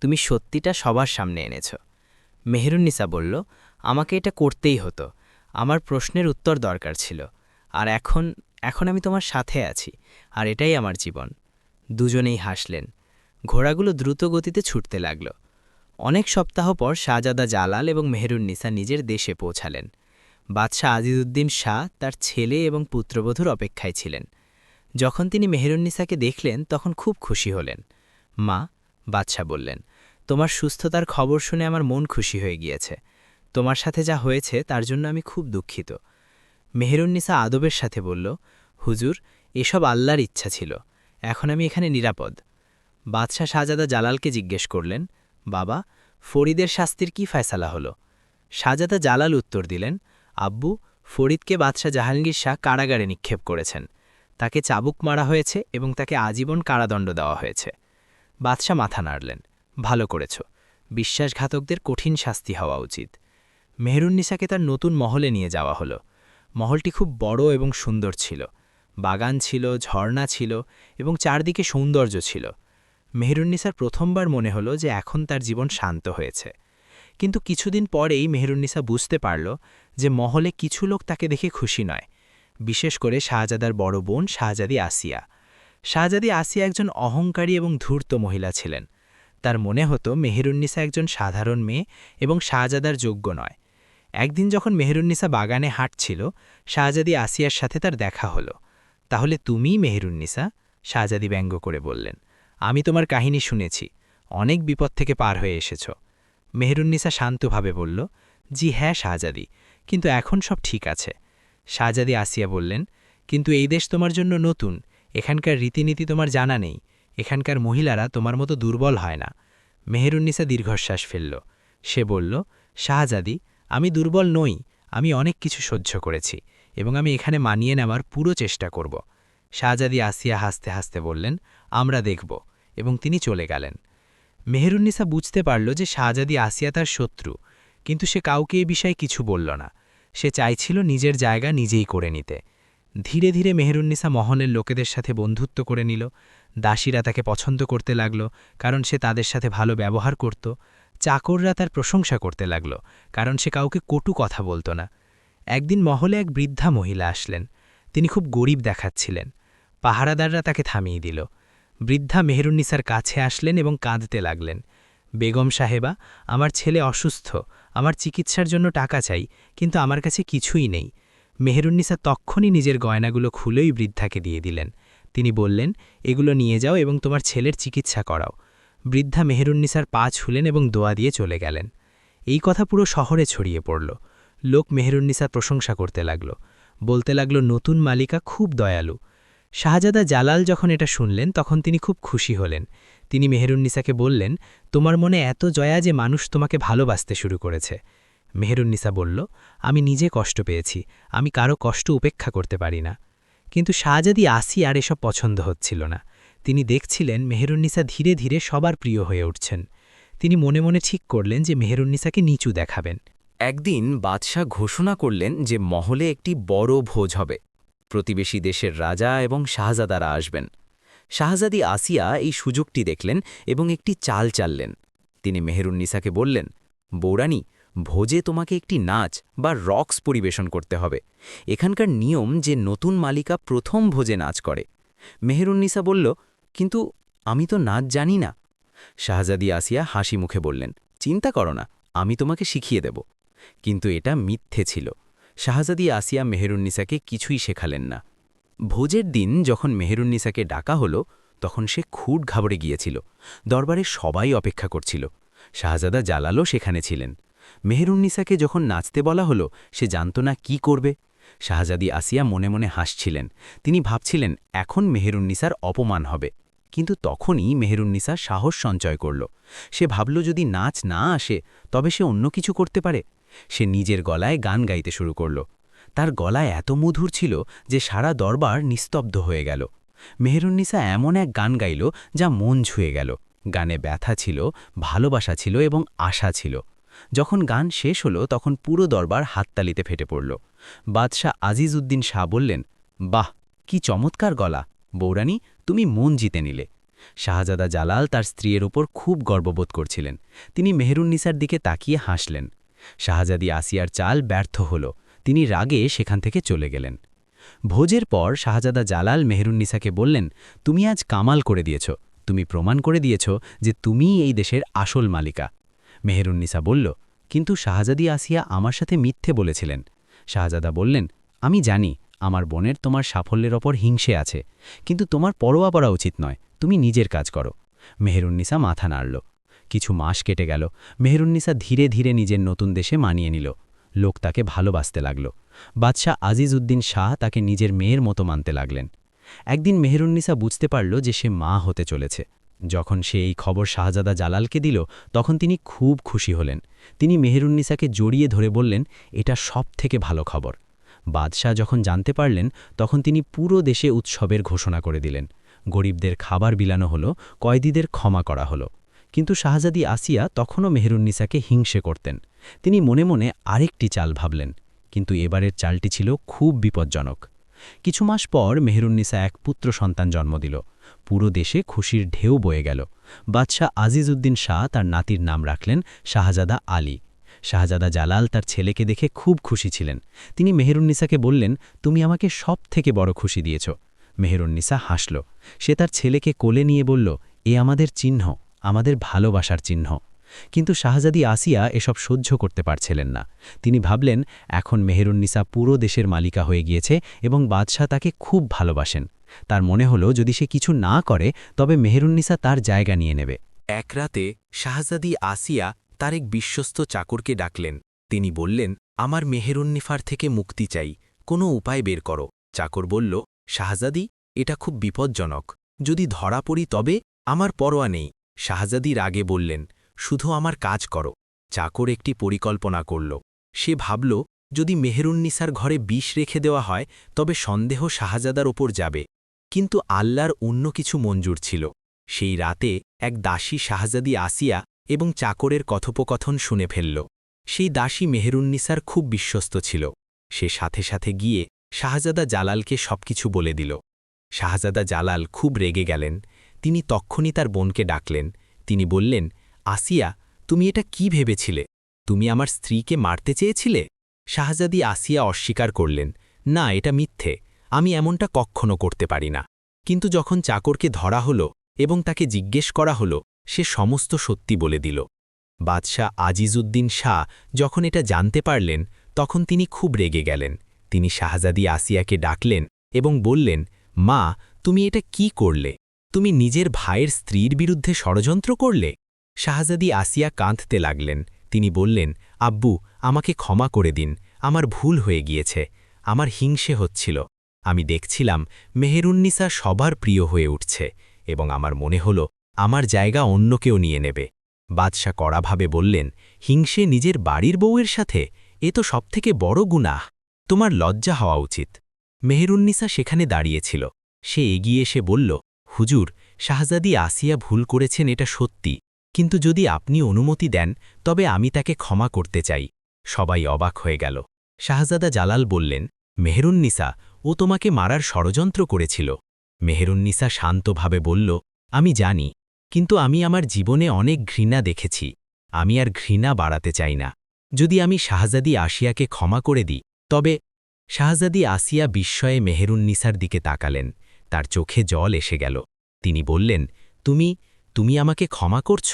[SPEAKER 5] তুমি সত্যিটা সবার সামনে এনেছ। মেহেরুন্নিসা বলল, আমাকে এটা করতেই হতো, আমার প্রশ্নের উত্তর দরকার ছিল। আর এখন আমি তোমার সাথে আছি, আর এটাই আমার জীবন। দুজনেই হাসলেন। ঘোড়াগুলো দ্রুত গতিতে ছুটতে লাগল। অনেক সপ্তাহ পর শাহজাদা জালাল এবং মেহেরুন্নিসা নিজের দেশে পৌঁছালেন। বাদশাহ আজিজউদ্দিন শাহ তার ছেলে এবং পুত্রবধূর অপেক্ষায় ছিলেন। যখন তিনি মেহেরুন্নিসাকে দেখলেন তখন খুব খুশি হলেন। মা, বাদশাহ বললেন, তোমার সুস্থতার খবর শুনে আমার মন খুশি হয়ে গিয়েছে। তোমার সাথে যা হয়েছে তার জন্য আমি খুব দুঃখিত। মেহেরুন্নিসা আদবের সাথে বলল, হুজুর, এসব আল্লাহর ইচ্ছা ছিল। এখন আমি এখানে নিরাপদ। বাদশাহ শাহজাদা জালালকে জিজ্ঞেস করলেন, বাবা, ফরিদের শাস্তির কি ফয়সালা হলো? শাহজাদা জালাল উত্তর দিলেন, আব্বু, ফরিদকে বাদশাহ জাহাঙ্গীর শাহ কারাগারে নিক্ষেপ করেছেন। তাকে চাবুক মারা হয়েছে এবং তাকে আজীবন কারাদণ্ড দেওয়া হয়েছে। বাদশাহ মাথা নাড়লেন, ভালো করেছ। বিশ্বাসঘাতকদের কঠিন শাস্তি হওয়া উচিত। মেহেরুন্নিসাকে তার নতুন মহলে নিয়ে যাওয়া হলো। মহলটি খুব বড় এবং সুন্দর ছিল। বাগান ছিল, ঝর্ণা ছিল এবং চারদিকে সৌন্দর্য ছিল। মেহেরুন্নিসার প্রথমবার মনে হলো যে এখন তার জীবন শান্ত হয়েছে। কিন্তু কিছুদিন পরেই মেহেরুন্নিসা বুঝতে পারল যে মহলে কিছু লোক তাকে দেখে খুশি নয়, বিশেষ করে শাহজাদার বড় বোন শাহজাদি আসিয়া। শাহজাদি আসিয়া একজন অহংকারী এবং ধূর্ত মহিলা ছিলেন। তার মনে হতো মেহেরুন্নিসা একজন সাধারণ মেয়ে এবং শাহজাদার যোগ্য নয়। একদিন যখন মেহেরুন্নিসা বাগানে হাঁটছিল, শাহজাদি আসিয়ার সাথে তার দেখা হলো। তাহলে তুমিই মেহেরুন্নিসা? শাহজাদি ব্যঙ্গ করে বললেন, আমি তোমার কাহিনী শুনেছি, অনেক বিপদ থেকে পার হয়ে এসেছ। মেহেরুন্নিসা শান্তভাবে বলল, জি হ্যাঁ শাহজাদি, কিন্তু এখন সব ঠিক আছে। শাহজাদি আসিয়া বললেন, কিন্তু এই দেশ তোমার জন্য নতুন, এখানকার রীতিনীতি তোমার জানা নেই, এখানকার মহিলারা তোমার মতো দুর্বল হয় না। মেহেরুন্নিসা দীর্ঘশ্বাস ফেলল। সে বলল, শাহজাদি, আমি দুর্বল নই, আমি অনেক কিছু সহ্য করেছি এবং আমি এখানে মানিয়ে নেওয়ার পুরো চেষ্টা করব। শাহজাদি আসিয়া হাসতে হাসতে বললেন, আমরা দেখব, এবং তিনি চলে গেলেন। মেহেরুন্নিসা বুঝতে পারল যে শাহজাদি আসিয়া তার শত্রু, কিন্তু সে কাউকে এ বিষয়ে কিছু বলল না। সে চাইছিল নিজের জায়গা নিজেই করে নিতে। ধীরে ধীরে মেহেরুন্নিসা মহলের লোকেদের সাথে বন্ধুত্ব করে নিল। দাসীরা তাকে পছন্দ করতে লাগল, কারণ সে তাদের সাথে ভালো ব্যবহার করত। চাকররা তার প্রশংসা করতে লাগল, কারণ সে কাউকে কটু কথা বলত না। একদিন মহলে এক বৃদ্ধা মহিলা আসলেন। তিনি খুব গরিব দেখাচ্ছিলেন। পাহারাদাররা তাকে থামিয়ে দিল। বৃদ্ধা মেহেরুন্নিসার কাছে আসলেন এবং কাঁদতে লাগলেন। বেগম সাহেবা, আমার ছেলে অসুস্থ, আমার চিকিৎসার জন্য টাকা চাই, কিন্তু আমার কাছে কিছুই নেই। মেহেরুন্নিসা তক্ষণই নিজের গয়নাগুলো খুলেই বৃদ্ধাকে দিয়ে দিলেন। তিনি বললেন, এগুলো নিয়ে যাও এবং তোমার ছেলের চিকিৎসা করাও। বৃদ্ধা মেহেরুন্নিসার পা ছুলেন এবং দোয়া দিয়ে চলে গেলেন। এই কথা পুরো শহরে ছড়িয়ে পড়ল। লোক মেহেরুন্নিসার প্রশংসা করতে লাগল, বলতে লাগল নতুন মালিকা খুব দয়ালু। শাহজাদা জালাল যখন এটা শুনলেন তখন তিনি খুব খুশি হলেন। তিনি মেহেরুন্নিসাকে বললেন, তোমার মনে এত জয়া যে মানুষ তোমাকে ভালোবাসতে শুরু করেছে। মেহেরুন্নিসা বলল, আমি নিজে কষ্ট পেয়েছি, আমি কারো কষ্ট উপেক্ষা করতে পারি না। কিন্তু শাহজাদি আসিয়ার এসব পছন্দ হচ্ছিল না। তিনি দেখছিলেন মেহেরুন্নিসা ধীরে ধীরে সবার প্রিয় হয়ে উঠছেন। তিনি মনে মনে ঠিক করলেন যে মেহেরুন্নিসাকে নিচু দেখাবেন।
[SPEAKER 2] একদিন বাদশাহ ঘোষণা করলেন যে মহলে একটি বড় ভোজ হবে। প্রতিবেশী দেশের রাজা এবং শাহজাদারা আসবেন। শাহজাদি আসিয়া এই সুযোগটি দেখলেন এবং একটি চাল চাললেন। তিনি মেহেরুন্নিসাকে বললেন, বৌরানী, ভোজে তোমাকে একটি নাচ বা রক্স পরিবেশন করতে হবে। এখানকার নিয়ম যে নতুন মালিকা প্রথম ভোজে নাচ করে। মেহেরুন্নিসা বলল, কিন্তু আমি তো নাচ জানি না। শাহজাদি আসিয়া হাসি মুখে বললেন, চিন্তা করো না, আমি তোমাকে শিখিয়ে দেব। কিন্তু এটা মিথ্যে ছিল। শাহজাদি আসিয়া মেহেরুন্নিসাকে কিছুই শেখালেন না। ভোজের দিন যখন মেহেরুন্নিসাকে ডাকা হলো তখন সে খুব ঘাবড়ে গিয়েছিল। দরবারে সবাই অপেক্ষা করছিল। শাহজাদা জালালও সেখানে ছিলেন। মেহেরুন্নিসাকে যখন নাচতে বলা হলো সে জানত না কি করবে। শাহজাদি আসিয়া মনে মনে হাসছিলেন। তিনি ভাবছিলেন এখন মেহেরুন্নিসার অপমান হবে। কিন্তু তখনই মেহেরুন্নিসা সাহস সঞ্চয় করল। সে ভাবল যদি নাচ না আসে তবে সে অন্য কিছু করতে পারে। সে নিজের গলায় গান গাইতে শুরু করল। তার গলায় এত মধুর ছিল যে সারা দরবার নিস্তব্ধ হয়ে গেল। মেহেরুন্নিসা এমন এক গান গাইল যা মন ছুঁয়ে গেল। গানে ব্যথা ছিল, ভালোবাসা ছিল এবং আশা ছিল। যখন গান শেষ হলো তখন পুরো দরবার হাততালিতে ফেটে পড়ল। বাদশাহ আজিজউদ্দিন শাহ বললেন, বাহ, কি চমৎকার গলা! বৌরানী, তুমি মন জিতে নিলে। শাহজাদা জালাল তার স্ত্রীর ওপর খুব গর্ববোধ করছিলেন। তিনি মেহেরুন্নিসার দিকে তাকিয়ে হাসলেন। শাহজাদি আসিয়ার চাল ব্যর্থ হল। তিনি রাগে সেখান থেকে চলে গেলেন। ভোজের পর শাহজাদা জালাল মেহেরুন্নিসাকে বললেন, তুমি আজ কামাল করে দিয়েছ, তুমি প্রমাণ করে দিয়েছ যে তুমিই এই দেশের আসল মালিকা। মেহেরুন্নিসা বলল, কিন্তু শাহজাদি আসিয়া আমার সাথে মিথ্যে বলেছিলেন। শাহজাদা বললেন, আমি জানি আমার বোনের তোমার সাফল্যের ওপর হিংসে আছে, কিন্তু তোমার পরোয়া করা উচিত নয়, তুমি নিজের কাজ করো। মেহেরুন্নিসা মাথা নাড়ল। কিছু মাস কেটে গেল। মেহেরুন্নিসা ধীরে ধীরে নিজের নতুন দেশে মানিয়ে নিল। লোক তাকে ভালোবাসতে লাগল। বাদশাহ আজিজ উদ্দিন শাহ তাকে নিজের মেয়ের মতো মানতে লাগলেন। একদিন মেহেরুন্নিসা বুঝতে পারল যে সে মা হতে চলেছে। যখন সে এই খবর শাহজাদা জালালকে দিল, তখন তিনি খুব খুশি হলেন। তিনি মেহেরুন্নিসাকে জড়িয়ে ধরে বললেন, এটা সবথেকে ভালো খবর। বাদশাহ যখন জানতে পারলেন, তখন তিনি পুরো দেশে উৎসবের ঘোষণা করে দিলেন। গরিবদের খাবার বিলানো হলো, কয়েদিদের ক্ষমা করা হলো। কিন্তু শাহজাদি আসিয়া তখনও মেহেরুন্নিসাকে হিংসে করতেন। তিনি মনে মনে আরেকটি চাল ভাবলেন, কিন্তু এবারের চালটি ছিল খুব বিপজ্জনক। কিছু মাস পর মেহেরুন্নিসা এক পুত্র সন্তান জন্ম দিল। পুরো দেশে খুশির ঢেউ বয়ে গেল। বাদশাহ আজিজ উদ্দিন শাহ তার নাতির নাম রাখলেন শাহজাদা আলী। শাহজাদা জালাল তার ছেলেকে দেখে খুব খুশি ছিলেন। তিনি মেহেরুন্নিসাকে বললেন, তুমি আমাকে সবথেকে বড় খুশি দিয়েছ। মেহেরুন্নিসা হাসল। সে তার ছেলেকে কোলে নিয়ে বলল, এ আমাদের চিহ্ন, আমাদের ভালোবাসার চিহ্ন। কিন্তু শাহজাদি আসিয়া এসব সহ্য করতে পারছিলেন না। তিনি ভাবলেন, এখন মেহেরুন্নিসা পুরো দেশের মালিকা হয়ে গিয়েছে এবং বাদশাহ তাকে খুব ভালোবাসেন। তার মনে হলো যদি সে কিছু না করে তবে মেহেরুন্নিসা তার জায়গা নিয়ে নেবে।
[SPEAKER 1] এক রাতে শাহজাদি আসিয়া তার এক বিশ্বস্ত চাকরকে ডাকলেন। তিনি বললেন, আমার মেহেরুন্নিফার থেকে মুক্তি চাই, কোনো উপায় বের করো। চাকর বলল, শাহজাদি, এটা খুব বিপজ্জনক, যদি ধরা পড়ি তবে? আমার পরোয়া নেই। শাহজাদি রাগে বললেন, শুধু আমার কাজ করো। চাকর একটি পরিকল্পনা করল। সে ভাবল, যদি মেহেরুন্নিসার ঘরে বিষ রেখে দেওয়া হয় তবে সন্দেহ শাহজাদার ওপর যাবে। কিন্তু আল্লাহর অন্য কিছু মঞ্জুর ছিল। সেই রাতে এক দাসী শাহজাদি আসিয়া এবং চাকরের কথোপকথন শুনে ফেলল। সেই দাসী মেহেরুন্নিসার খুব বিশ্বস্ত ছিল। সে সাথে সাথে গিয়ে শাহজাদা জালালকে সবকিছু বলে দিল। শাহজাদা জালাল খুব রেগে গেলেন। তিনি তক্ষুনি তার বোনকে ডাকলেন। তিনি বললেন, আসিয়া, তুমি এটা কি ভেবেছিলে? তুমি আমার স্ত্রীকে মারতে চেয়েছিলে? শাহজাদি আসিয়া অস্বীকার করলেন, না, এটা মিথ্যে, আমি এমনটা কখনো করতে পারি না। কিন্তু যখন চাকরকে ধরা হলো এবং তাকে জিজ্ঞেস করা হলো, সে সমস্ত সত্যি বলে দিল। বাদশাহ আজিজউদ্দিন শাহ যখন এটা জানতে পারলেন, তখন তিনি খুব রেগে গেলেন। তিনি শাহজাদি আসিয়াকে ডাকলেন এবং বললেন, মা, তুমি এটা কি করলে? তুমি নিজের ভাইয়ের স্ত্রীর বিরুদ্ধে ষড়যন্ত্র করলে? শাহজাদি আসিয়া কাঁদতে লাগলেন। তিনি বললেন, আব্বু, আমাকে ক্ষমা করে দিন, আমার ভুল হয়ে গিয়েছে, আমার হিংসে হচ্ছিল। আমি দেখছিলাম মেহেরুন্নিসা সবার প্রিয় হয়ে উঠছে এবং আমার মনে হল আমার জায়গা অন্য কেউ নিয়ে নেবে। বাদশাহ কড়াভাবে বললেন, হিংসে নিজের বাড়ির বউয়ের সাথে? এ তো সবথেকে বড় গুনাহ, তোমার লজ্জা হওয়া উচিত। মেহেরুন্নিসা সেখানে দাঁড়িয়েছিল। সে এগিয়ে এসে বলল, হুজুর, শাহজাদি আসিয়া ভুল করেছেন, এটা সত্যি, কিন্তু যদি আপনি অনুমতি দেন তবে আমি তাকে ক্ষমা করতে চাই। সবাই অবাক হয়ে গেল। শাহজাদা জালাল বললেন, মেহেরুন্নিসা, ও তোমাকে মারার ষড়যন্ত্র করেছিল। মেহেরুন্নিসা শান্তভাবে বলল, আমি জানি, কিন্তু আমি আমার জীবনে অনেক ঘৃণা দেখেছি, আমি আর ঘৃণা বাড়াতে চাই না। যদি আমি শাহজাদি আসিয়াকে ক্ষমা করে দিই তবে? শাহজাদি আসিয়া বিস্ময়ে মেহেরুন্নিসার দিকে তাকালেন। তার চোখে জল এসে গেল। তিনি বললেন, তুমি আমাকে ক্ষমা করছ?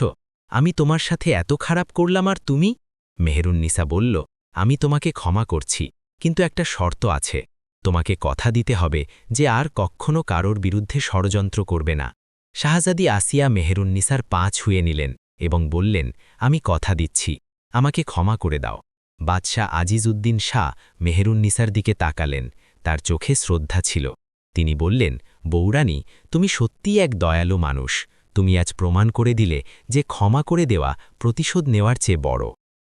[SPEAKER 1] আমি তোমার সাথে এত খারাপ করলাম আর তুমি? মেহেরুন্নিসা বলল, আমি তোমাকে ক্ষমা করছি, কিন্তু একটা শর্ত আছে। তোমাকে কথা দিতে হবে যে আর কখনো কারোর বিরুদ্ধে ষড়যন্ত্র করবে না। শাহজাদি আসিয়া মেহেরুন্নিসার পা ছুঁয়ে নিলেন এবং বললেন, আমি কথা দিচ্ছি, আমাকে ক্ষমা করে দাও। বাদশাহ আজিজউদ্দিন শাহ মেহেরুন্নিসার দিকে তাকালেন। তার চোখে শ্রদ্ধা ছিল। তিনি বললেন, বৌরানী, তুমি সত্যিই এক দয়ালু মানুষ। তুমি আজ প্রমাণ করে দিলে যে ক্ষমা করে দেওয়া প্রতিশোধ নেওয়ার চেয়ে বড়।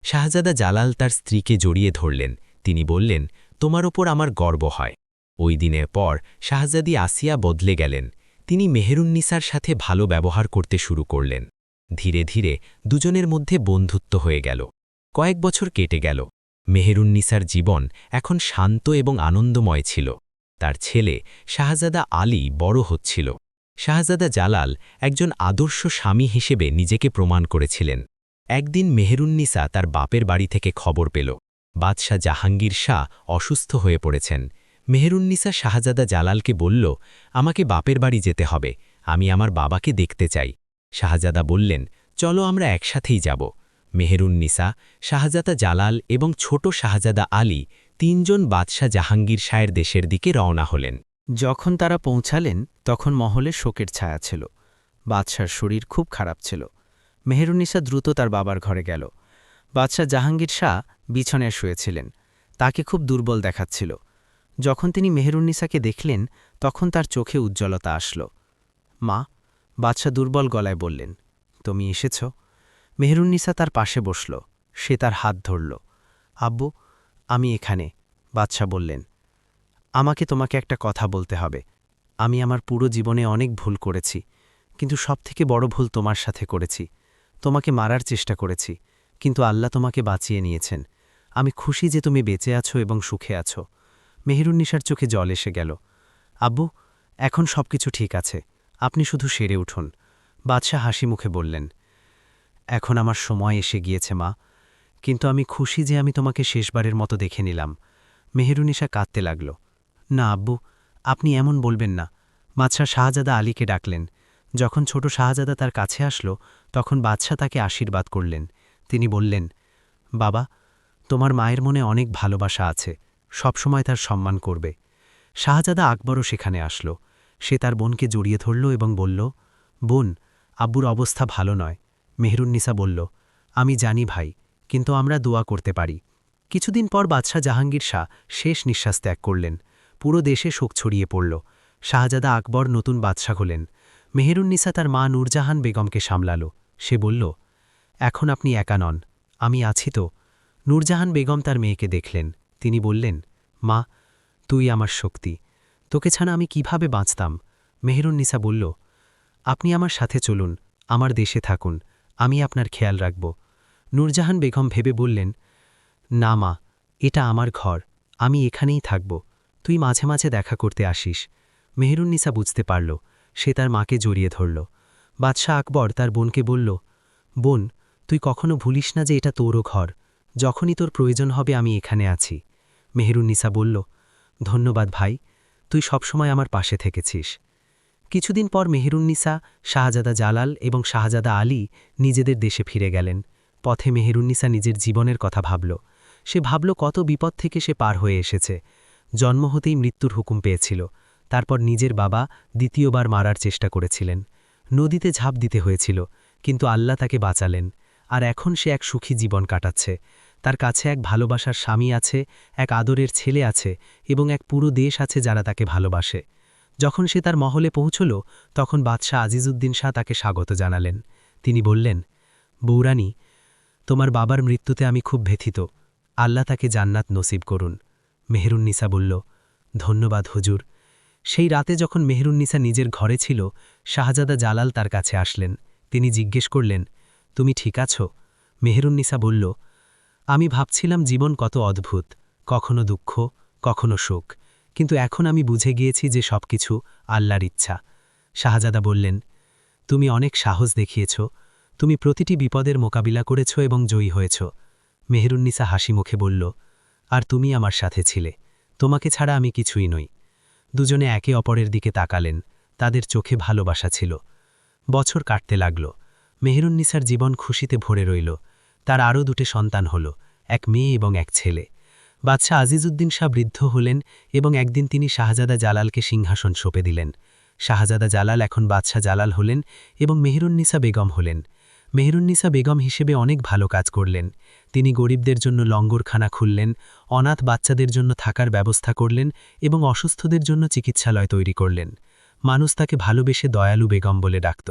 [SPEAKER 1] শাহজাদা জালাল তার স্ত্রীকে জড়িয়ে ধরলেন। তিনি বললেন, তোমার ওপর আমার গর্ব হয়। ওই দিনের পর শাহজাদি আসিয়া বদলে গেলেন। তিনি মেহেরুন্নিসার সাথে ভালো ব্যবহার করতে শুরু করলেন। ধীরে ধীরে দুজনের মধ্যে বন্ধুত্ব হয়ে গেল। কয়েক বছর কেটে গেল। মেহেরুন্নিসার জীবন এখন শান্ত এবং আনন্দময় ছিল। তার ছেলে শাহজাদা আলী বড় হচ্ছিল। শাহজাদা জালাল একজন আদর্শ স্বামী হিসেবে নিজেকে প্রমাণ করেছিলেন। একদিন মেহেরুন্নিসা তার বাপের বাড়ি থেকে খবর পেল বাদশাহ জাহাঙ্গীর শাহ অসুস্থ হয়ে পড়েছেন। মেহেরুন্নিসা শাহজাদা জালালকে বলল, আমাকে বাপের বাড়ি যেতে হবে, আমি আমার বাবাকে দেখতে চাই। শাহজাদা বললেন, চলো আমরা একসাথেই যাব। মেহেরুন্নিসা, শাহজাদা জালাল এবং ছোট শাহজাদা আলী
[SPEAKER 2] তিনজন বাদশাহ জাহাঙ্গীর শাহের দেশের দিকে রওনা হলেন।
[SPEAKER 3] যখন তারা পৌঁছালেন তখন মহলে শোকের ছায়া ছিল। বাদশার শরীর খুব খারাপ ছিল। মেহেরুন্নিসা দ্রুত তার বাবার ঘরে গেল। বাদশাহ জাহাঙ্গীর শাহ বিছানায় শুয়েছিলেন। তাকে খুব দুর্বল দেখাচ্ছিল। যখন তিনি মেহেরুন্নিসাকে দেখলেন তখন তার চোখে উজ্জ্বলতা আসল। মা, বাদশাহ দুর্বল গলায় বললেন, তুমি এসেছ? মেহেরুন্নিসা তার পাশে বসল। সে তার হাত ধরল। আব্বু, আমি এখানে, বাদশাহ বললেন। আমাকে তোমাকে একটা কথা বলতে হবে। আমি আমার পুরো জীবনে অনেক ভুল করেছি, কিন্তু সবথেকে বড় ভুল তোমার সাথে করেছি। তোমাকে মারার চেষ্টা করেছি, কিন্তু আল্লাহ তোমাকে বাঁচিয়ে নিয়েছেন। আমি খুশি যে তুমি বেঁচে আছো এবং সুখে আছো। মেহেরুন্নিসার চোখে জল এসে গেল। আব্বু, এখন সবকিছু ঠিক আছে, আপনি শুধু সেরে উঠুন, বাদশাহ হাসি মুখে বললেন। এখন আমার সময় এসে গিয়েছে মা, কিন্তু আমি খুশি যে আমি তোমাকে শেষবারের মতো দেখে নিলাম। মেহেরুন্নিসা কাঁদতে লাগল। না আব্বু, আপনি এমন বলবেন না। বাদশাহ শাহজাদা আলীকে ডাকলেন। যখন ছোট শাহজাদা তার কাছে আসলো তখন বাদশাহ তাকে আশীর্বাদ করলেন। তিনি বললেন, বাবা, তোমার মায়ের মনে অনেক ভালোবাসা আছে, সবসময় তার সম্মান করবে। শাহজাদা আকবরও সেখানে আসলো। সে তার বোনকে জড়িয়ে ধরল এবং বলল, বোন, আব্বুর অবস্থা ভালো নয়। মেহেরুন্নিসা বলল, আমি জানি ভাই, কিন্তু আমরা দোয়া করতে পারি। কিছুদিন পর বাদশাহ জাহাঙ্গীর শাহ শেষ নিঃশ্বাস ত্যাগ করলেন। পুরো দেশে শোক ছড়িয়ে পড়ল। শাহজাদা আকবর নতুন বাদশাহ হলেন। মেহেরুন্নিসা তার মা নূরজাহান বেগমকে সামলাল। সে বলল, এখন আপনি একা নন, আমি আছি তো। নূরজাহান বেগম তার মেয়েকে দেখলেন। তিনি বললেন, মা, তুই আমার শক্তি, তোকে ছাড়া আমি কিভাবে বাঁচতাম? মেহেরুন্নিসা বলল, আপনি আমার সাথে চলুন, আমার দেশে থাকুন, আমি আপনার খেয়াল রাখব। নূরজাহান বেগম ভেবে বললেন, না মা, এটা আমার ঘর, আমি এখানেই থাকব, তুই মাঝে মাঝে দেখা করতে আসিস। মেহেরুন্নিসা বুঝতে পারল। সে তার মাকে জড়িয়ে ধরল। বাদশাহ আকবর তার বোনকে বলল, বোন, তুই কখনো ভুলিস না যে এটা তোরও ঘর, যখনই তোর প্রয়োজন হবে আমি এখানে আছি। মেহেরুন্নিসা বলল, ধন্যবাদ ভাই, তুই সবসময় আমার পাশে থেকেছিস। কিছুদিন পর মেহেরুন্নিসা, শাহজাদা জালাল এবং শাহজাদা আলী নিজেদের দেশে ফিরে গেলেন। পথে মেহেরুন্নিসা নিজের জীবনের কথা ভাবল। সে ভাবল কত বিপদ থেকে সে পার হয়ে এসেছে। জন্ম হতেই মৃত্যুর হুকুম পেয়েছিল। তারপর নিজের বাবা দ্বিতীয়বার মারার চেষ্টা করেছিলেন। নদীতে ঝাঁপ দিতে হয়েছিল, কিন্তু আল্লাহ তাকে বাঁচালেন। আর এখন সে এক সুখী জীবন কাটাচ্ছে। তার কাছে এক ভালোবাসার স্বামী আছে, এক আদরের ছেলে আছে এবং এক পুরো দেশ আছে যারা তাকে ভালোবাসে। যখন সে তার মহলে পৌঁছল তখন বাদশাহ আজিজউদ্দিন শাহ তাকে স্বাগত জানালেন। তিনি বললেন, বৌরানী, তোমার বাবার মৃত্যুতে আমি খুব ব্যথিত, আল্লাহ তাকে জান্নাত নসিব করুন। মেহেরুন্নিসা বলল, ধন্যবাদ হুজুর। সেই রাতে যখন মেহেরুন্নিসা নিজের ঘরে ছিল, শাহজাদা জালাল তার কাছে আসলেন। তিনি জিজ্ঞেস করলেন, তুমি ঠিক আছো? মেহেরুন্নিসা বলল, আমি ভাবছিলাম জীবন কত অদ্ভুত, কখনো দুঃখ, কখনো শোক, কিন্তু এখন আমি বুঝে গিয়েছি যে সবকিছু আল্লাহর ইচ্ছা। শাহজাদা বললেন, তুমি অনেক সাহস দেখিয়েছ, তুমি প্রতিটি বিপদের মোকাবিলা করেছ এবং জয়ী হয়েছ। মেহেরুন্নিসা হাসি মুখে বলল, আর তুমি আমার সাথে ছিলে, তোমাকে ছাড়া আমি কিছুই নই। দুজনে একে অপরের দিকে তাকালেন। তাদের চোখে ভালোবাসা ছিল। বছর কাটতে লাগল। মেহেরুন্নিসার জীবন খুশিতে ভরে রইল। তার আরও দুটি সন্তান হল, এক মেয়ে এবং এক ছেলে। বাদশাহ আজিজউদ্দিন শাহ বৃদ্ধ হলেন এবং একদিন তিনি শাহজাদা জালালকে সিংহাসন সঁপে দিলেন। শাহজাদা জালাল এখন বাদশাহ জালাল হলেন এবং মেহেরুন্নিসা বেগম হলেন। মেহেরুন্নিসা বেগম হিসেবে অনেক ভালো কাজ করলেন। তিনি গরিবদের জন্য লঙ্গরখানা খুললেন, অনাথ বাচ্চাদের জন্য থাকার ব্যবস্থা করলেন এবং অসুস্থদের জন্য চিকিৎসালয় তৈরি করলেন। মানুষ তাকে ভালোবেসে দয়ালু বেগম বলে ডাকত।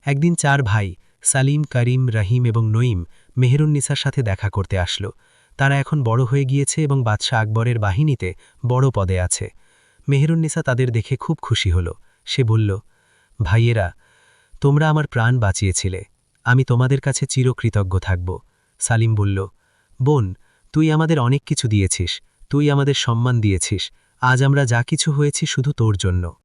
[SPEAKER 3] একদিন 4 ভাই সালিম, করিম, রহিম এবং নঈম মেহেরুন্নিসার সাথে দেখা করতে আসলো। তারা এখন বড় হয়ে গিয়েছে এবং বাদশাহ আকবরের বাহিনীতে বড় পদে আছে। মেহেরুন্নিসা তাদের দেখে খুব খুশি হল। সে বলল, ভাইয়েরা, তোমরা আমার প্রাণ বাঁচিয়েছিলে, আমি তোমাদের কাছে চিরকৃতজ্ঞ থাকব। সালিম বলল, বোন, তুই আমাদের অনেক কিছু দিয়েছিস, তুই আমাদের সম্মান দিয়েছিস, আজ আমরা যা কিছু হয়েছি শুধু তোর জন্য।